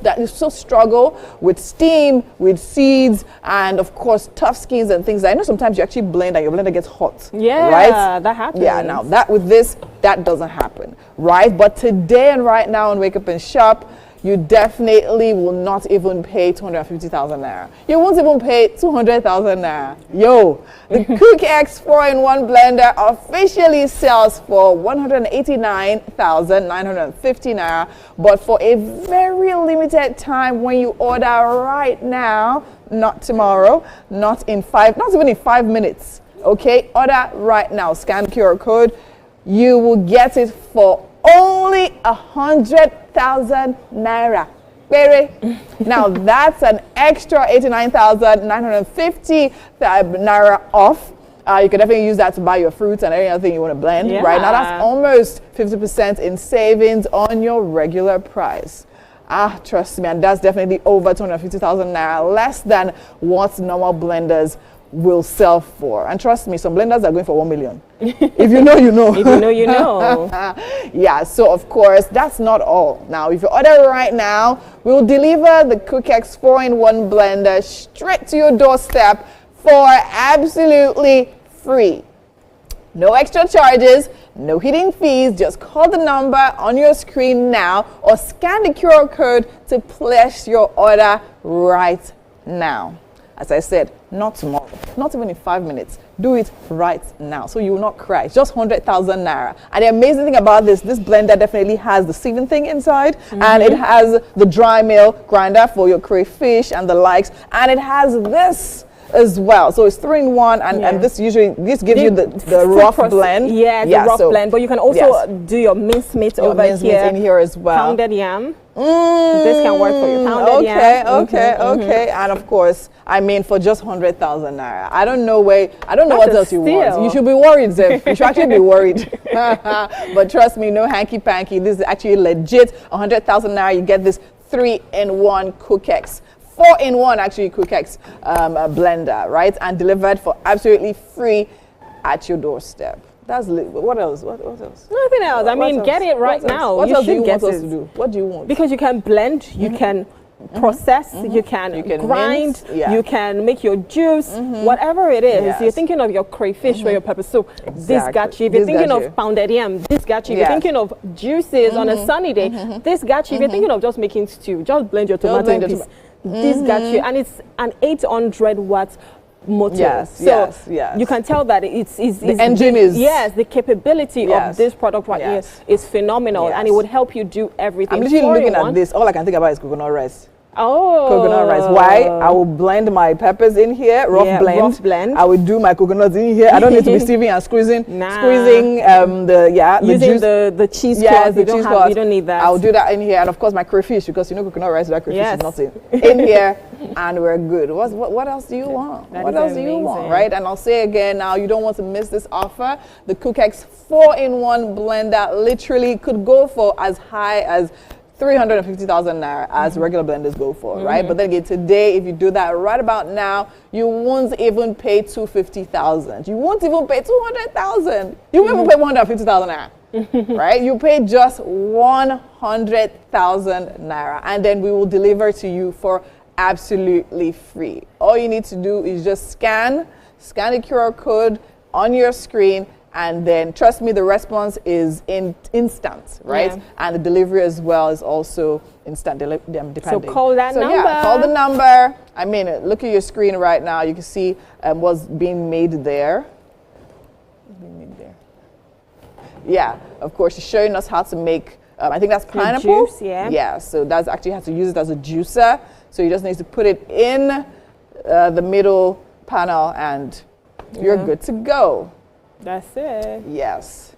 struggle with steam, with seeds, and of course tough skins and things. I know sometimes you actually blend and your blender gets hot. Right?
That happens.
Yeah, now that with this, that doesn't happen, right? But today and right now on Wake Up and Shop, you definitely will not even pay 250,000 naira. You won't even pay 200,000 naira. Yo, the Cookex 4-in-1 blender officially sells for 189,950 naira, but for a very limited time when you order right now, not tomorrow, not even in 5 minutes. Okay, order right now. Scan QR code. You will get it for only 100,000 naira. Now that's an extra 89,950 naira off. You can definitely use that to buy your fruits and any other thing you want to blend. Right now, that's almost 50% in savings on your regular price. Trust me, and that's definitely over 250,000 naira, less than what normal blenders will sell for. And trust me, some blenders are going for 1 million. If you know, you know.
If you know, you know.
Yeah, so of course, that's not all. Now, if you order right now, we'll deliver the Cookex 4-in-1 blender straight to your doorstep for absolutely free. No extra charges, no hidden fees. Just call the number on your screen now or scan the QR code to place your order right now. As I said, not tomorrow, not even in 5 minutes. Do it right now so you will not cry. It's just 100,000 naira. And the amazing thing about this blender definitely has the sieving thing inside, and it has the dry mill grinder for your crayfish and the likes, and it has this as well. So it's 3-in-1, and this gives you the rough blend.
Yeah, the rough blend. But you can also do your mincemeat over here.
In here as well.
Pounded yam. This can work for you. Pounded yam.
Okay. And of course, I mean, for just 100,000 naira. I don't know what else you want. You should be worried, Zef. You should actually be worried. But trust me, no hanky panky. This is actually legit. 100,000 naira. You get this 3-in-1 Cookex. 4-in-1 actually Cookex blender, right? And delivered for absolutely free at your doorstep. That's what else? What else?
Nothing else. I mean, get it right now.
What else do you want us to do? What do you want?
Because you can blend, you can process, you can grind, you can make your juice, whatever it is. You're thinking of your crayfish or your pepper soup, this got you. If you're thinking of pounded yam, this got you. If you're thinking of juices on a sunny day, this got you. If you're thinking of just making stew, just blend your tomato and peas. This got you, and it's an 800 watt motor.
Yes,
so
yes.
you can tell that
the engine is
the capability of this product right here is phenomenal, and it would help you do everything.
I'm literally looking at this. All I can think about is coconut rice.
Oh,
coconut rice. Why? I will blend my peppers in here, rough blend. I will do my coconuts in here. I don't need to be sieving and squeezing the
using
juice.
the cheese
Yes,
cloth. You don't need that.
I'll do that in here, and of course my crayfish, because coconut rice without crayfish is nothing. In here, and we're good. What else do you want? What else do you want, right? And I'll say again now, you don't want to miss this offer. The Cookex 4-in-1 blender literally could go for as high as 350,000 naira as regular blenders go for, right? But then again, today, if you do that right about now, you won't even pay 250,000. You won't even pay 200,000. You won't even pay 150,000 naira, right? You pay just 100,000 naira, and then we will deliver to you for absolutely free. All you need to do is just scan the QR code on your screen, and then trust me, the response is instant, right? Yeah. And the delivery as well is also instant, depending.
So call that number.
Yeah, call the number. I mean, look at your screen right now. You can see what's being made there. Yeah, of course, she's showing us how to make, I think that's pineapple.
Juice, yeah.
Yeah, so that's actually how to use it as a juicer. So you just need to put it in the middle panel, and you're good to go.
That's it.
Yes.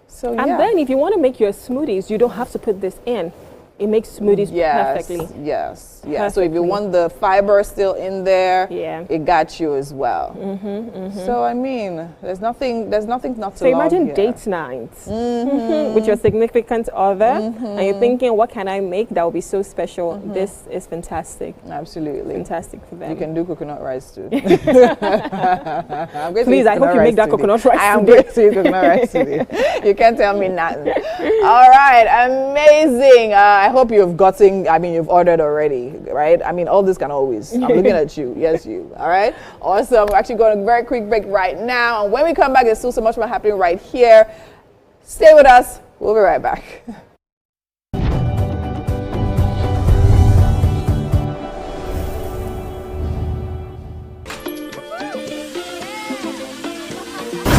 So
and then if you want to make your smoothies, you don't have to put this in. It makes smoothies perfectly.
Yes. Yeah. So if you want the fiber still in there, it got you as well. So I mean, there's nothing not to
So imagine date nights with your significant other, and you're thinking, what can I make that will be so special? This is fantastic.
Absolutely.
Fantastic for them.
You can do coconut rice too.
Please, I hope you make that coconut rice.
I am going to eat coconut rice today. You can't tell me nothing. All right, amazing. I hope you've you've ordered already, right? I mean, all this can always. I'm looking at you. Yes, you. All right? Awesome. We're actually going a very quick break right now. And when we come back, there's still so much more happening right here. Stay with us. We'll be right back.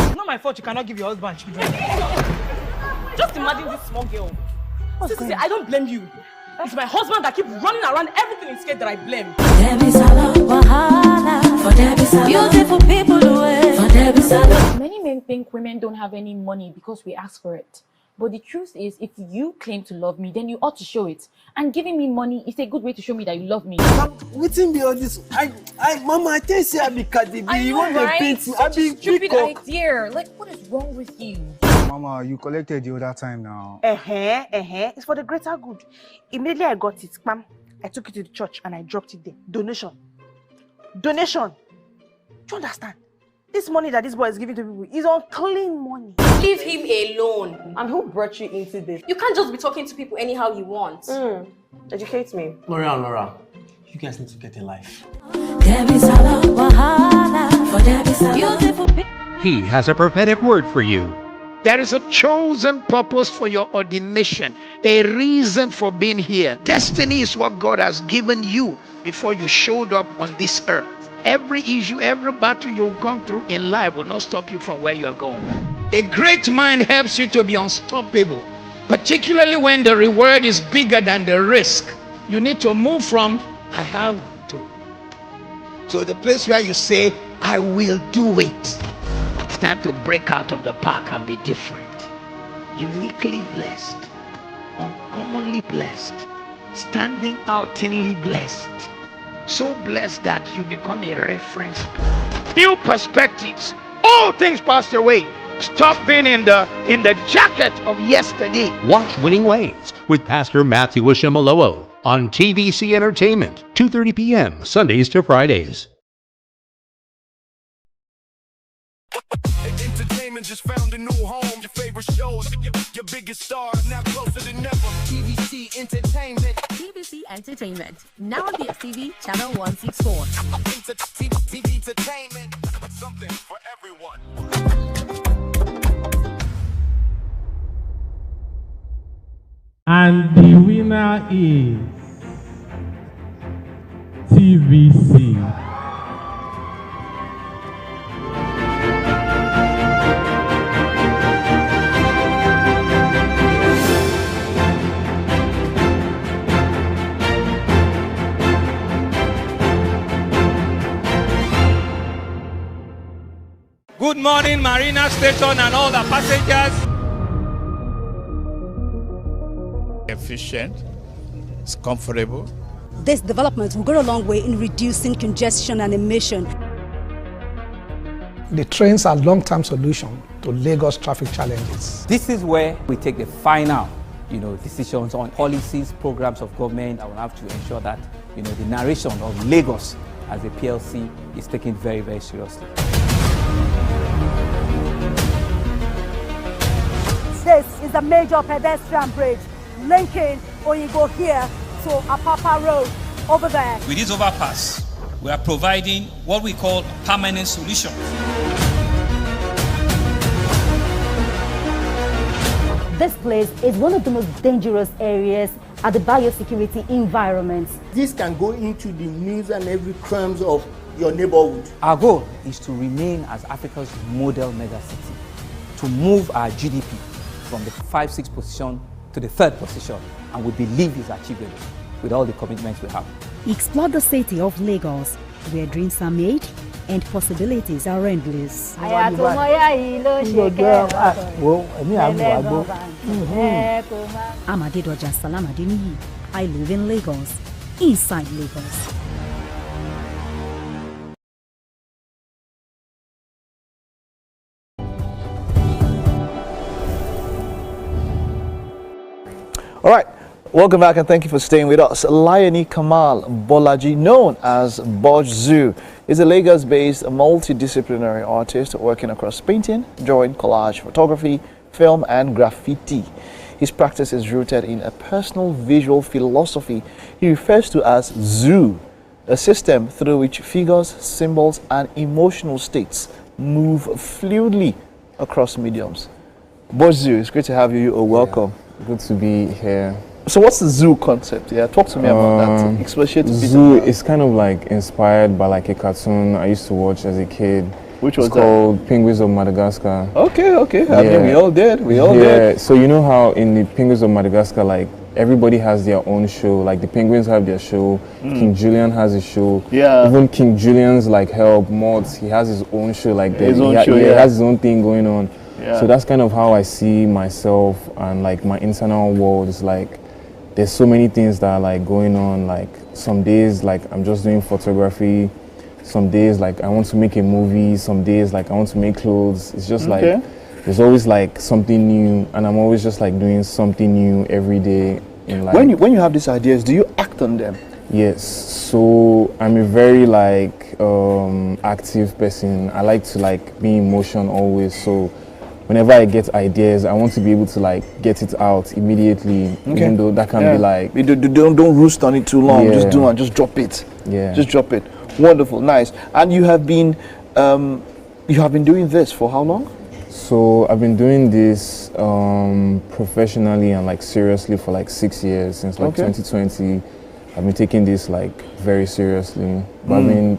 It's not my fault you cannot give your husband children. Just imagine this small girl. See, I don't blame you. It's my husband that keeps running around everything is scared that I blame.
Beautiful people Many men think women don't have any money because we ask for it. But the truth is, if you claim to love me, then you ought to show it. And giving me money is a good way to show me that you love me.
Waiting be all this. Mama, I tell you, I be Cardi B. You want to paint me? I be
stupid idea. Like, what is wrong with you?
Mama, you collected the other time now.
It's for the greater good. Immediately I got it, ma'am. I took it to the church and I dropped it there. Donation. Do you understand? This money that this boy is giving to people is unclean money.
Leave him alone.
And who brought you into this?
You can't just be talking to people anyhow you want.
Educate me.
Laura, you guys need to get a life.
He has a prophetic word for you. There is a chosen purpose for your ordination, a reason for being here. Destiny is what God has given you before you showed up on this earth. Every issue, every battle you've gone through in life will not stop you from where you are going. A great mind helps you to be unstoppable, particularly when the reward is bigger than the risk. You need to move from I have to the place where you say, I will do it. It's time to break out of the park and be different. Uniquely blessed, uncommonly blessed, standing outingly blessed. So blessed that you become a reference. New perspectives. All things passed away. Stop being in the jacket of yesterday.
Watch Winning Ways with Pastor Matthew Wishamalowo on TVC Entertainment, 2:30 p.m. Sundays to Fridays.
Entertainment just found a new home. Your favorite shows, your biggest stars now closer than ever. TVC Entertainment.
TVC Entertainment. Now on DSTV channel 164.
TV Entertainment. Something for everyone.
And the winner is
TVC.
Good morning, Marina Station and all the passengers. Efficient, it's comfortable.
This development will go a long way in reducing congestion and emission.
The trains are a long-term solution to Lagos traffic challenges.
This is where we take the final, decisions on policies, programs of government. I will have to ensure that, the narration of Lagos as a PLC is taken very, very seriously.
This is a major pedestrian bridge linking Oyinbo here to Apapa Road over there.
With this overpass, we are providing what we call a permanent solution.
This place is one of the most dangerous areas at the biosecurity environment.
This can go into the news and every crimes of your neighborhood.
Our goal is to remain as Africa's model megacity, to move our GDP from the 5-6 position to the 3rd position, and we believe it's achievable with all the commitments we have.
Explore the city of Lagos, where dreams are made and possibilities are endless. Amadedoja Salamadini. I live in Lagos, inside Lagos.
All right, welcome back and thank you for staying with us. Lioni Kamal Bolaji, known as Boj Zoo, is a Lagos-based multidisciplinary artist working across painting, drawing, collage, photography, film, and graffiti. His practice is rooted in a personal visual philosophy he refers to as Zoo, a system through which figures, symbols, and emotional states move fluidly across mediums. Boj Zoo, it's great to have you. You are welcome.
Good to be here.
So what's the zoo concept? Yeah, talk to me about that. Explicit
Zoo is kind of like inspired by like a cartoon I used to watch as a kid.
Which was
it's called Penguins of Madagascar.
Okay. I mean, we all did.
Yeah. So you know how in the Penguins of Madagascar, like everybody has their own show. Like the penguins have their show. King Julian has his show.
Yeah.
Even King Julian's like help Mods, he has his own show. Like
his own show.
He has his own thing going on.
Yeah.
So that's kind of how I see myself and like my internal world is like there's so many things that are like going on. Like some days like I'm just doing photography, some days like I want to make a movie, some days like I want to make clothes. It's just like there's always like something new, and I'm always just like doing something new every day in life.
When you have these ideas, do you act on them?
Yes, so I'm a very like active person. I like to like be in motion always, so whenever I get ideas, I want to be able to like get it out immediately, even though that can be like...
Don't roost on it too long, just drop it.
Yeah.
Just drop it. Wonderful, nice. And you have been doing this for how long?
So I've been doing this professionally and like seriously for like 6 years, since like 2020. I've been taking this like very seriously. But I've been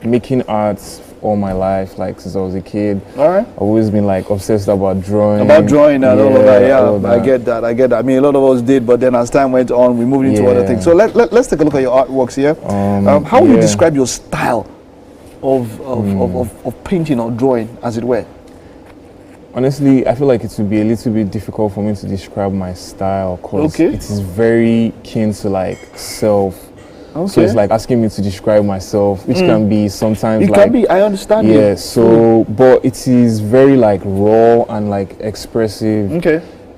making arts all my life, like since I was a kid.
All right.
I've always been like obsessed about drawing.
And all of that, yeah. I get that. I mean, a lot of us did, but then as time went on, we moved into other things. So let's take a look at your artworks here. How would you describe your style of painting or drawing, as it were?
Honestly, I feel like it would be a little bit difficult for me to describe my style because it is very keen to like self. So it's like asking me to describe myself, which can be sometimes
it can be, I understand.
Yeah, so but it is very like raw and like expressive.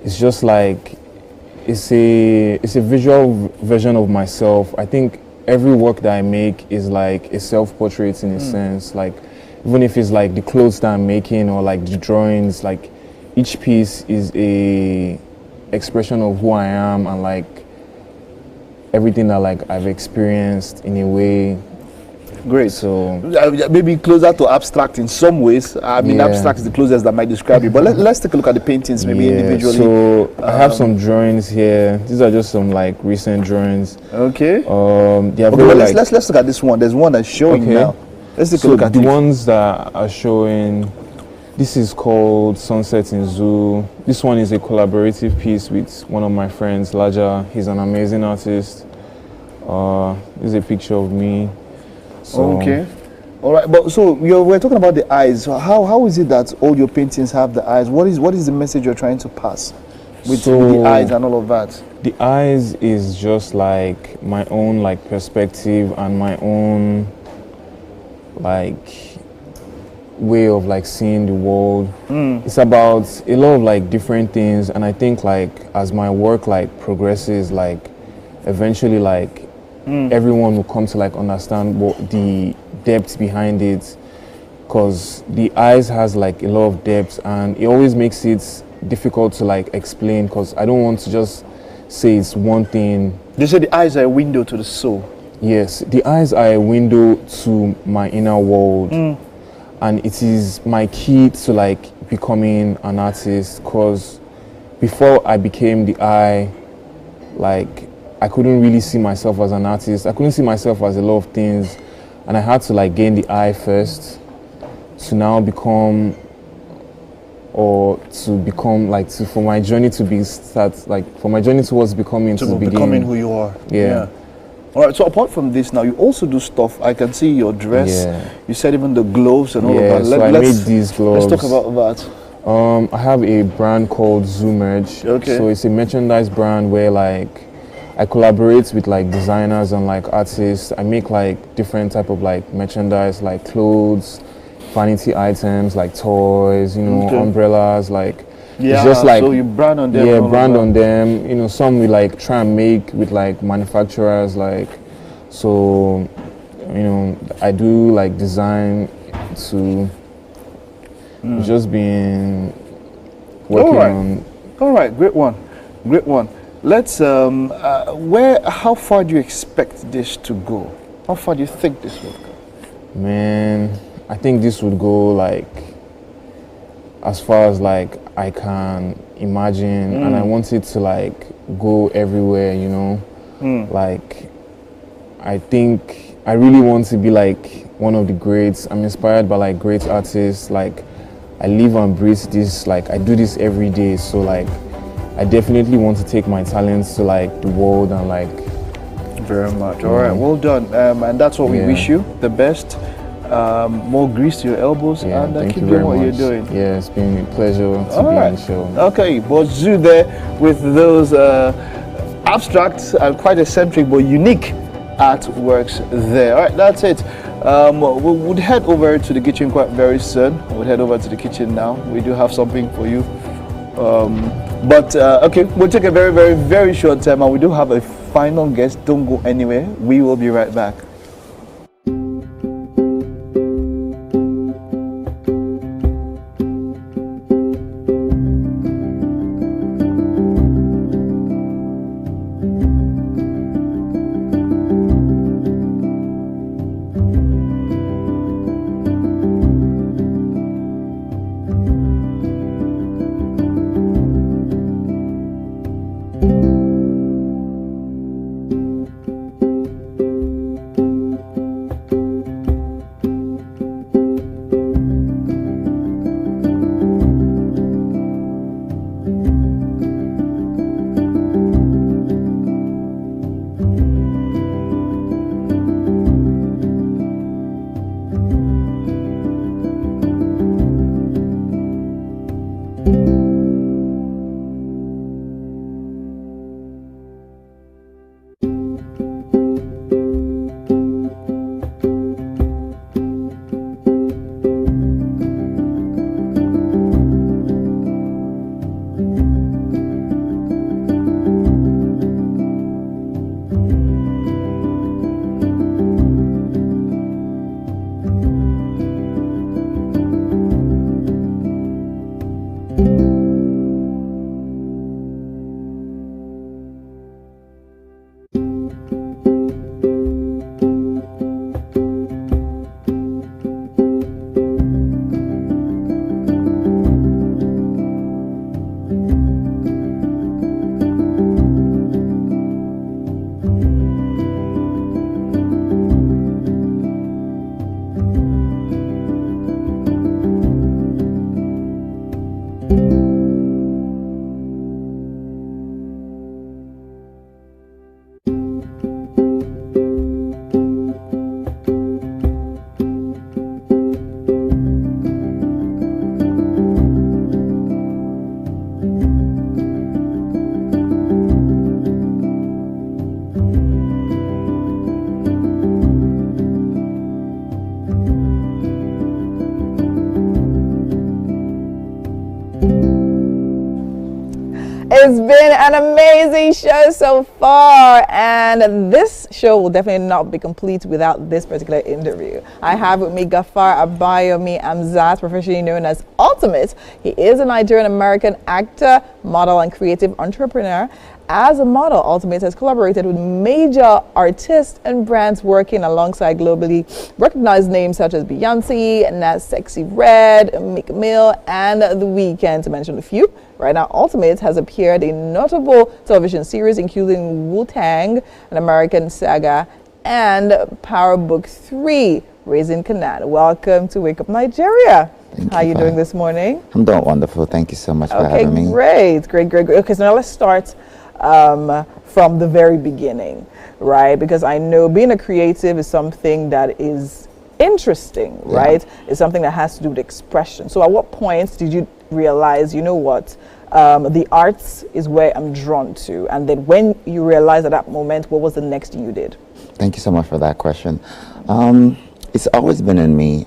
It's just like it's a visual version of myself. I think every work that I make is like a self-portrait in a sense. Like even if it's like the clothes that I'm making or like the drawings, like each piece is a expression of who I am and like everything that like I've experienced in a way.
Great.
So
maybe closer to abstract in some ways. I mean, abstract is the closest that might describe it. But let's take a look at the paintings, maybe individually.
So I have some drawings here. These are just some like recent drawings.
Okay.
Let's
look at this one. There's one that's showing now. Let's take a look at
the ones that are showing. This is called Sunset in Zoo. This one is a collaborative piece with one of my friends, Laja. He's an amazing artist. This is a picture of me. So,
okay. All right. But so we're talking about the eyes. How is it that all your paintings have the eyes? What is the message you're trying to pass with the eyes and all of that?
The eyes is just like my own like perspective and my own like way of like seeing the world. It's about a lot of like different things, and I think like as my work like progresses, like eventually like everyone will come to like understand what the depth behind it, because the eyes has like a lot of depth, and it always makes it difficult to like explain, because I don't want to just say it's one thing.
They say the eyes are a window to the soul.
Yes, the eyes are a window to my inner world. And it is my key to like becoming an artist, because before I became the eye, like I couldn't really see myself as an artist. I couldn't see myself as a lot of things, and I had to like gain the eye first to now become, or to become like for my journey to be for my journey towards becoming to
becoming who you are.
Yeah.
All right, so apart from this now, you also do stuff. I can see your dress.
Yeah.
You said even the gloves and all of that.
So I made these gloves.
Let's talk about that.
I have a brand called Zoo Merch.
Okay.
So it's a merchandise brand where like I collaborate with like designers and like artists. I make like different type of like merchandise, like clothes, vanity items, like toys, you know, umbrellas, like it's just like,
so you brand on them.
Yeah, brand on them. You know, some we like try and make with like manufacturers, like, so, you know, I do like design to just been working on.
All right, great one. Let's, how far do you expect this to go? How far do you think this will go?
Man, I think this would go like as far as like I can imagine, and I want it to like go everywhere, you know. Like I think I really want to be like one of the greats. I'm inspired by like great artists. Like I live and breathe this, like I do this every day, so like I definitely want to take my talents to like the world and like.
Very much. All right, well done. And that's what we wish you, the best. More grease to your elbows, and keep doing what you're doing.
Yeah, it's been a pleasure to be on the show.
Okay, Boss Zoo there with those abstract and quite eccentric but unique artworks there. All right, that's it. We would head over to the kitchen quite very soon. We'll head over to the kitchen now. We do have something for you. Okay, we'll take a very, very, very short time, and we do have a final guest. Don't go anywhere. We will be right back.
been an amazing show so far, and this show will definitely not be complete without this particular interview. I have with me Gafari Amzac, professionally known as Ultimate. He is a Nigerian-American actor, model, and creative entrepreneur. As a model, Ultimate has collaborated with major artists and brands, working alongside globally recognized names such as Beyonce, Nas Sexy Red, Meek Mill, and The Weeknd, to mention a few. Right now, Ultimate has appeared in notable television series including Wu-Tang, An American Saga, and Power Book 3, Raising Kanan. Welcome to Wake Up Nigeria. How are you doing this morning?
I'm doing wonderful. Thank you so much for having me.
Great. Okay, so now let's start from the very beginning, right? Because I know being a creative is something that is interesting, right? It's something that has to do with expression. So at what point did you realize, you know what, the arts is where I'm drawn to? And then when you realized at that moment, what was the next thing you did?
Thank you so much for that question. It's always been in me.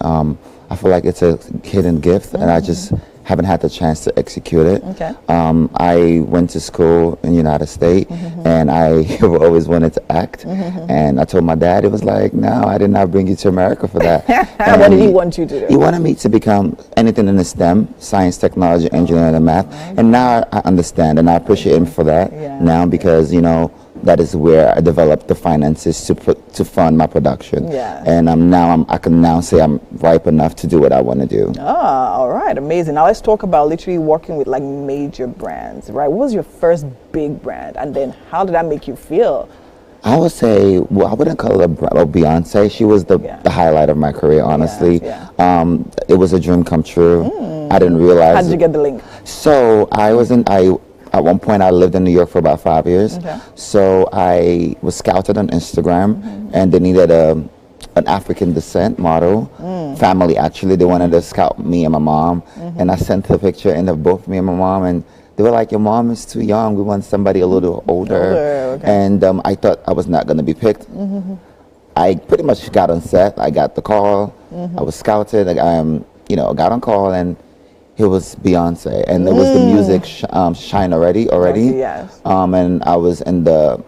I feel like it's a hidden gift, and I just haven't had the chance to execute it.
Okay.
I went to school in the United States, and I have always wanted to act. And I told my dad, it was like, no, I did not bring you to America for that.
What did he want you to do?
He wanted me to become anything in the STEM, science, technology, engineering, and math. And now I understand, and I appreciate him for that now, because, you know, that is where I developed the finances to fund my production. And I can now say I'm ripe enough to do what I want to do.
All right, amazing. Now let's talk about literally working with like major brands, right? What was your first big brand, and then how did that make you feel?
I would say, well, I wouldn't call it a Beyonce. She was the highlight of my career, honestly. It was a dream come true. I didn't realize.
How did you get the link?
So at one point, I lived in New York for about 5 years. So I was scouted on Instagram, and they needed an African descent model, family actually. They wanted to scout me and my mom, and I sent a picture in of both me and my mom, and they were like, your mom is too young. We want somebody a little older. And I thought I was not going to be picked. I pretty much got on set. I got the call. I was scouted. I got on call, and it was Beyonce, and it was the music Shine already. And I was in the,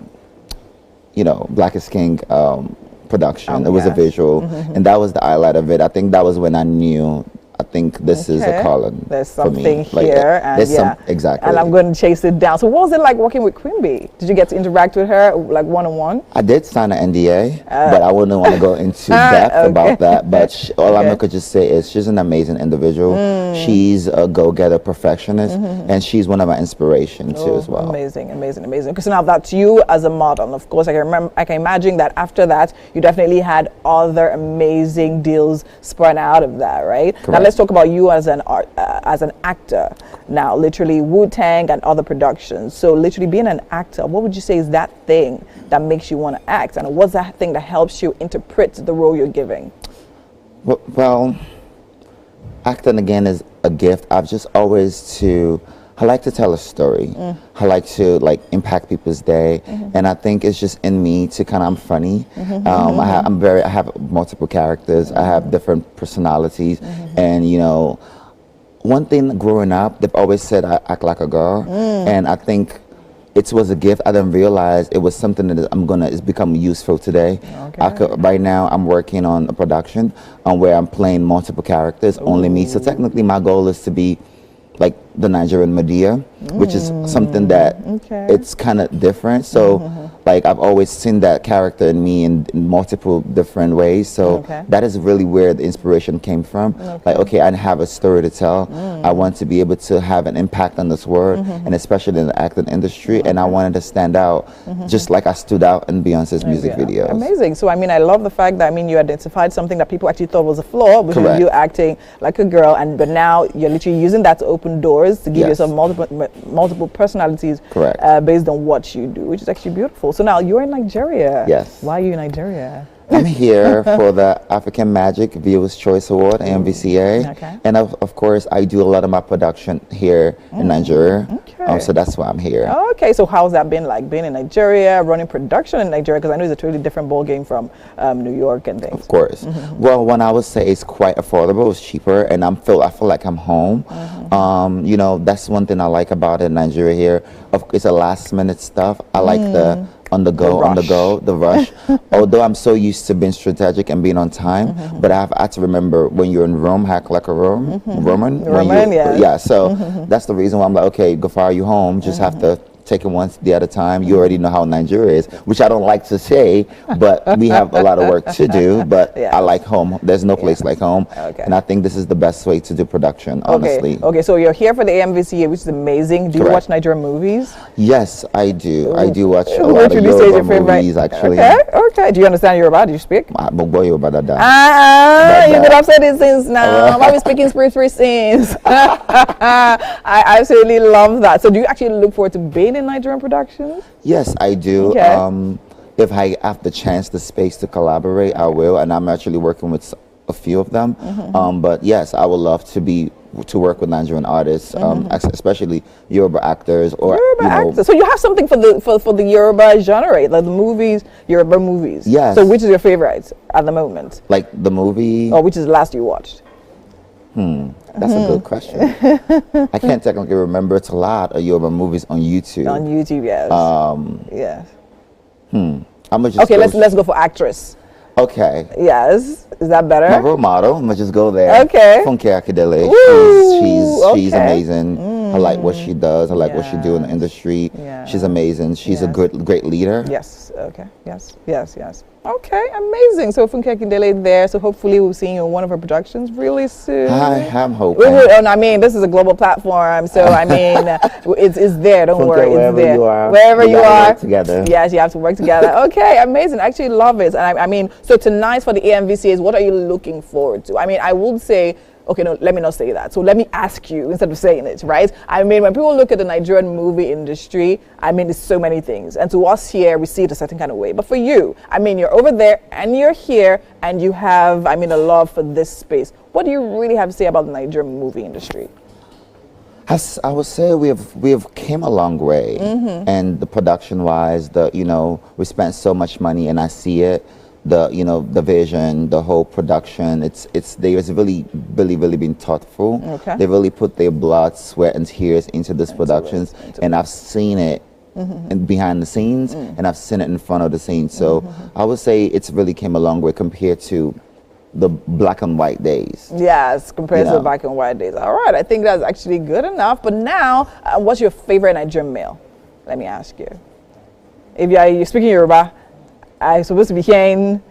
Black is King production. It was a visual, and that was the highlight of it. I think that was when I knew, I think this is a calling.
There's something
for me.
here, and
exactly.
And I'm going to chase it down. So what was it like working with Queen Bee? Did you get to interact with her like one-on-one?
I did sign an NDA, but I wouldn't want to go into depth about that. But all I could just say is she's an amazing individual. She's a go-getter perfectionist, and she's one of my inspirations too as well.
Amazing, amazing, amazing. Because now that's you as a model. And of course, I can imagine that after that, you definitely had other amazing deals spun out of that, right?
Correct.
Now let's talk about you as an actor. Now, literally Wu-Tang and other productions. So literally being an actor, what would you say is that thing that makes you want to act? And what's that thing that helps you interpret the role you're giving?
Well, acting again is a gift. I've just always I like to tell a story. I like to impact people's day, and I think it's just in me to I'm funny. I have multiple characters. I have different personalities, and one thing growing up, they've always said I act like a girl, and I think it was a gift. I didn't realize it was something that it's become useful today. Right now, I'm working on a production where I'm playing multiple characters, only me. So technically, my goal is to be like the Nigerian Medea, which is something that it's kind of different. So I've always seen that character in me in multiple different ways. So that is really where the inspiration came from. I have a story to tell. I want to be able to have an impact on this world, and especially in the acting industry. And I wanted to stand out, just like I stood out in Beyonce's music videos.
Amazing. So I love the fact that you identified something that people actually thought was a flaw, which was you acting like a girl, but now you're literally using that to open doors to give yourself multiple personalities based on what you do, which is actually beautiful. So now you're in Nigeria.
Yes.
Why are you in Nigeria?
I'm here for the African Magic Viewers Choice Award, AMVCA.
Okay.
And of course, I do a lot of my production here in Nigeria.
Okay.
So that's why I'm here.
Okay, so how's that been like being in Nigeria, running production in Nigeria? Because I know it's a totally different ball game from New York and things.
Of course. Well, when I would say it's quite affordable, it's cheaper, and I feel like I'm home. You know, that's one thing I like about it. Nigeria here, it's a last minute stuff. I like the the rush. Although I'm so used to being strategic and being on time, but I had to remember when you're in Rome, act like a Roman. Yeah. So that's the reason why I'm like, okay, Gafari, you home. Just have to take it one day at a time. You already know how Nigeria is, which I don't like to say, but we have a lot of work to do. But I like home. There's no place like home, and I think this is the best way to do production. Honestly.
Okay. So you're here for the AMVCA, which is amazing. Do you watch Nigerian movies?
Yes, I do. I do watch a lot of Yoruba movies, actually.
Okay. Do you understand Yoruba? Do you speak?
You could
have said it since now. Why are we speaking spirit since? I absolutely love that. So do you actually look forward to being in Nigerian productions?
Yes, I do.
Okay.
If I have the chance, the space to collaborate, I will. And I'm actually working with a few of them. But yes, I would love to work with Nigerian artists, especially Yoruba actors or
actors. So you have something for the Yoruba genre, like the movies, Yoruba movies.
Yes.
So which is your favorite at the moment?
Like the movie?
Or which is the last you watched?
That's a good question. I can't technically remember. It's a lot of Yoruba movies on YouTube.
On YouTube, yes. Yes.
I'm gonna just
okay, let's go for actress.
Okay.
Yes. Is that better?
My role model. I'm gonna just go there.
Okay.
Funke Akindele. She's amazing. I like what she does. I like what she do in the industry. She's amazing. She's a great leader.
Yes. Okay. Yes. Okay. Amazing. So Funke Akindele there. So hopefully we'll see you in one of her productions really soon.
I'm hoping.
I mean, this is a global platform, so I mean, it's there. Don't worry, it's there.
Wherever
you are.
Work together.
Yes, you have to work together. Okay, amazing. I actually love it. And I mean, so tonight for the AMVCAs, what are you looking forward to? I mean, I would say. Okay, no, let me not say that. So let me ask you instead of saying it, right? I mean, when people look at the Nigerian movie industry, I mean, there's so many things. And to us here, we see it a certain kind of way. But for you, I mean, you're over there and you're here and you have, I mean, a love for this space. What do you really have to say about the Nigerian movie industry?
I would say we have came a long way. And the production-wise, we spent so much money and I see it. The vision, the whole production, there's really been thoughtful.
Okay.
They really put their blood, sweat, and tears into this productions, and I've seen it behind the scenes, and I've seen it in front of the scenes. So I would say it's really came a long way compared to the black and white days.
Yes, compared to the black and white days. All right, I think that's actually good enough. But now, what's your favorite Nigerian male? Let me ask you. If you're speaking Yoruba, I'm supposed to be hearing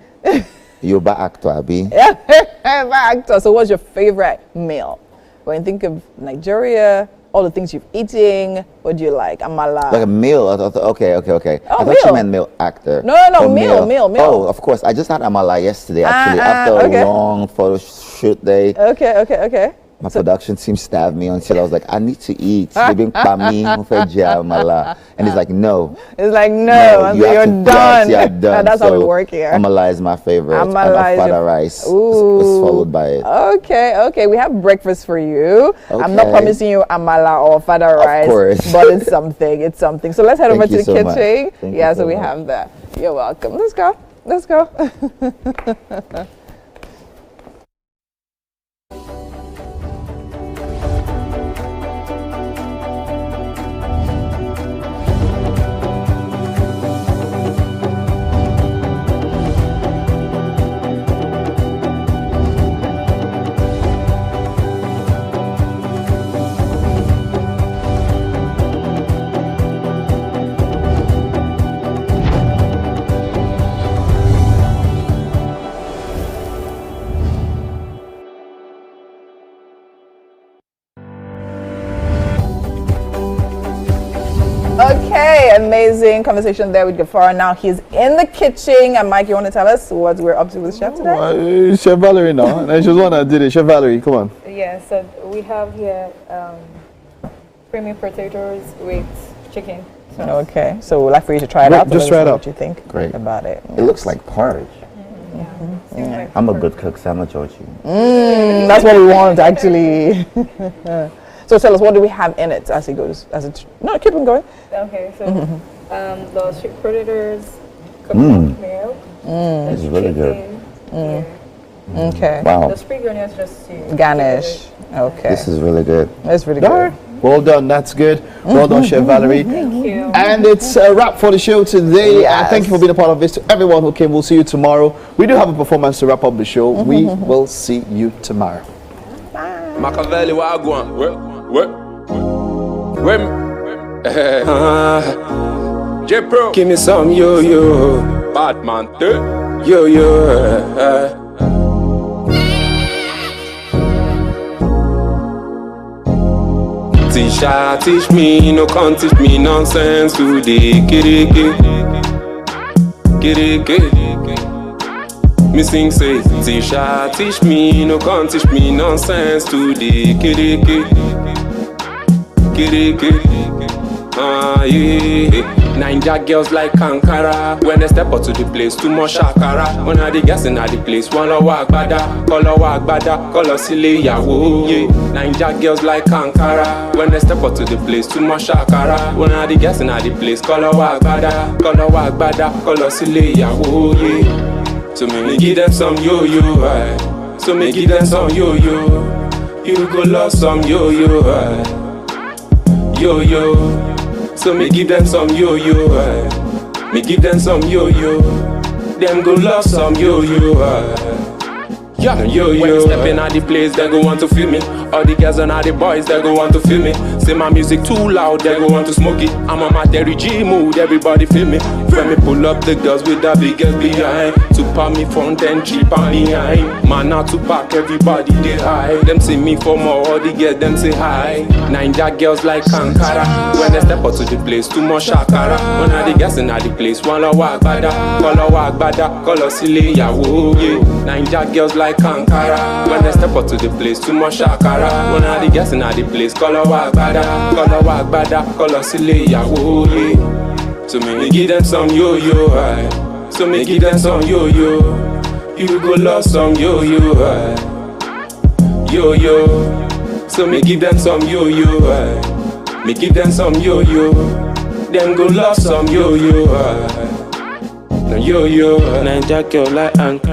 Yoruba actor, Abi.
Actor. So what's your favorite meal? When you think of Nigeria, all the things you've eaten, what do you like? Amala.
Like a meal? Okay. I thought you meant meal actor.
No, meal.
Oh, of course. I just had Amala yesterday, actually, after a long photo shoot day.
Okay.
My production team stabbed me until I was like, I need to eat. And he's like, no.
It's like, no, you're done.
Yes, you're done.
That's how we work here.
Amala is my favorite.
Amala
and fada rice is followed by it.
Okay. We have breakfast for you. Okay. I'm not promising you amala or fada rice.
Of course.
But it's something. So let's head over to the kitchen.
So
we have that. You're welcome. Let's go. Okay, amazing conversation there with Gafari. Now he's in the kitchen. And Mike, you want to tell us what we're up to with Chef today?
Chef Valerie now. She's the one that did it. Chef Valerie, come on.
Yeah, so we have here creamy potatoes with chicken.
Okay, so we'd like for you to try it out.
Just try it out.
What you think about it?
It looks like porridge. I'm a good cook, so I'm gonna George you.
That's what we want, actually. So tell us, what do we have in it as it goes? No, keep on going.
Okay, so the sweet potatoes, coconut milk.
This is really good.
Okay.
Wow.
The spring onions just to
garnish. Okay.
This is really good.
It's really good.
Well done, that's good. Well done, Chef Valerie.
Thank you.
And it's a wrap for the show today. Thank you for being a part of this. To everyone who came, we'll see you tomorrow. We do have a performance to wrap up the show. We will see you tomorrow.
Machiavelli, what I go on? Where? J-Pro, give me some yo-yo. Batman, yo-yo. Tisha, teach me, no can't teach me nonsense today. Kiriki. Me sing say, Tisha, teach me, no can't teach me nonsense today. Kiriki. Yeah. Ninja girls like Kankara. When they step out to the place, too much shakara. When I the gas in the place, one la walk bada, color silly yawo. Yeah. Ninja girls like Kankara. When they step out to the place, too much shakara. When I the gas in the place, color walk bada, color silly yawo. Yeah. So me give them some yo-yo, aye. So me give them some yo-yo. You go love some yo-yo, aye. Yo-yo. So me give them some yo-yo, aye. Me give them some yo-yo. Them go love some yo-yo, aye. Yeah, yo-yo. When you step in at the place, they go want to feel me. All the girls and all the boys, they go want to feel me. Say my music too loud, they go want to smoke it. I'm on my Terry G mood, everybody feel me. When me pull up the girls with the biggest behind. To pack me front and cheap and behind. Man not to pack, everybody they high. Them see me for more, all the girls them say hi. Ninja girls like Kankara. When they step out to the place, too much shakara. When I the girls in the place, one la walk bada, color silly yawo. Yeah. Ninja girls like Kankara. When they step out to the place, too much shakara. When I the gas in the place, color walk bada, color silly yawo. Yeah. So me give them some yo-yo, aye. So me give them some yo-yo. You go love some yo-yo, aye. Yo-yo. So me give them some yo-yo, aye. Me give them some yo-yo. Them go love some yo-yo, aye. No yo-yo, Ninja girl like Ankara.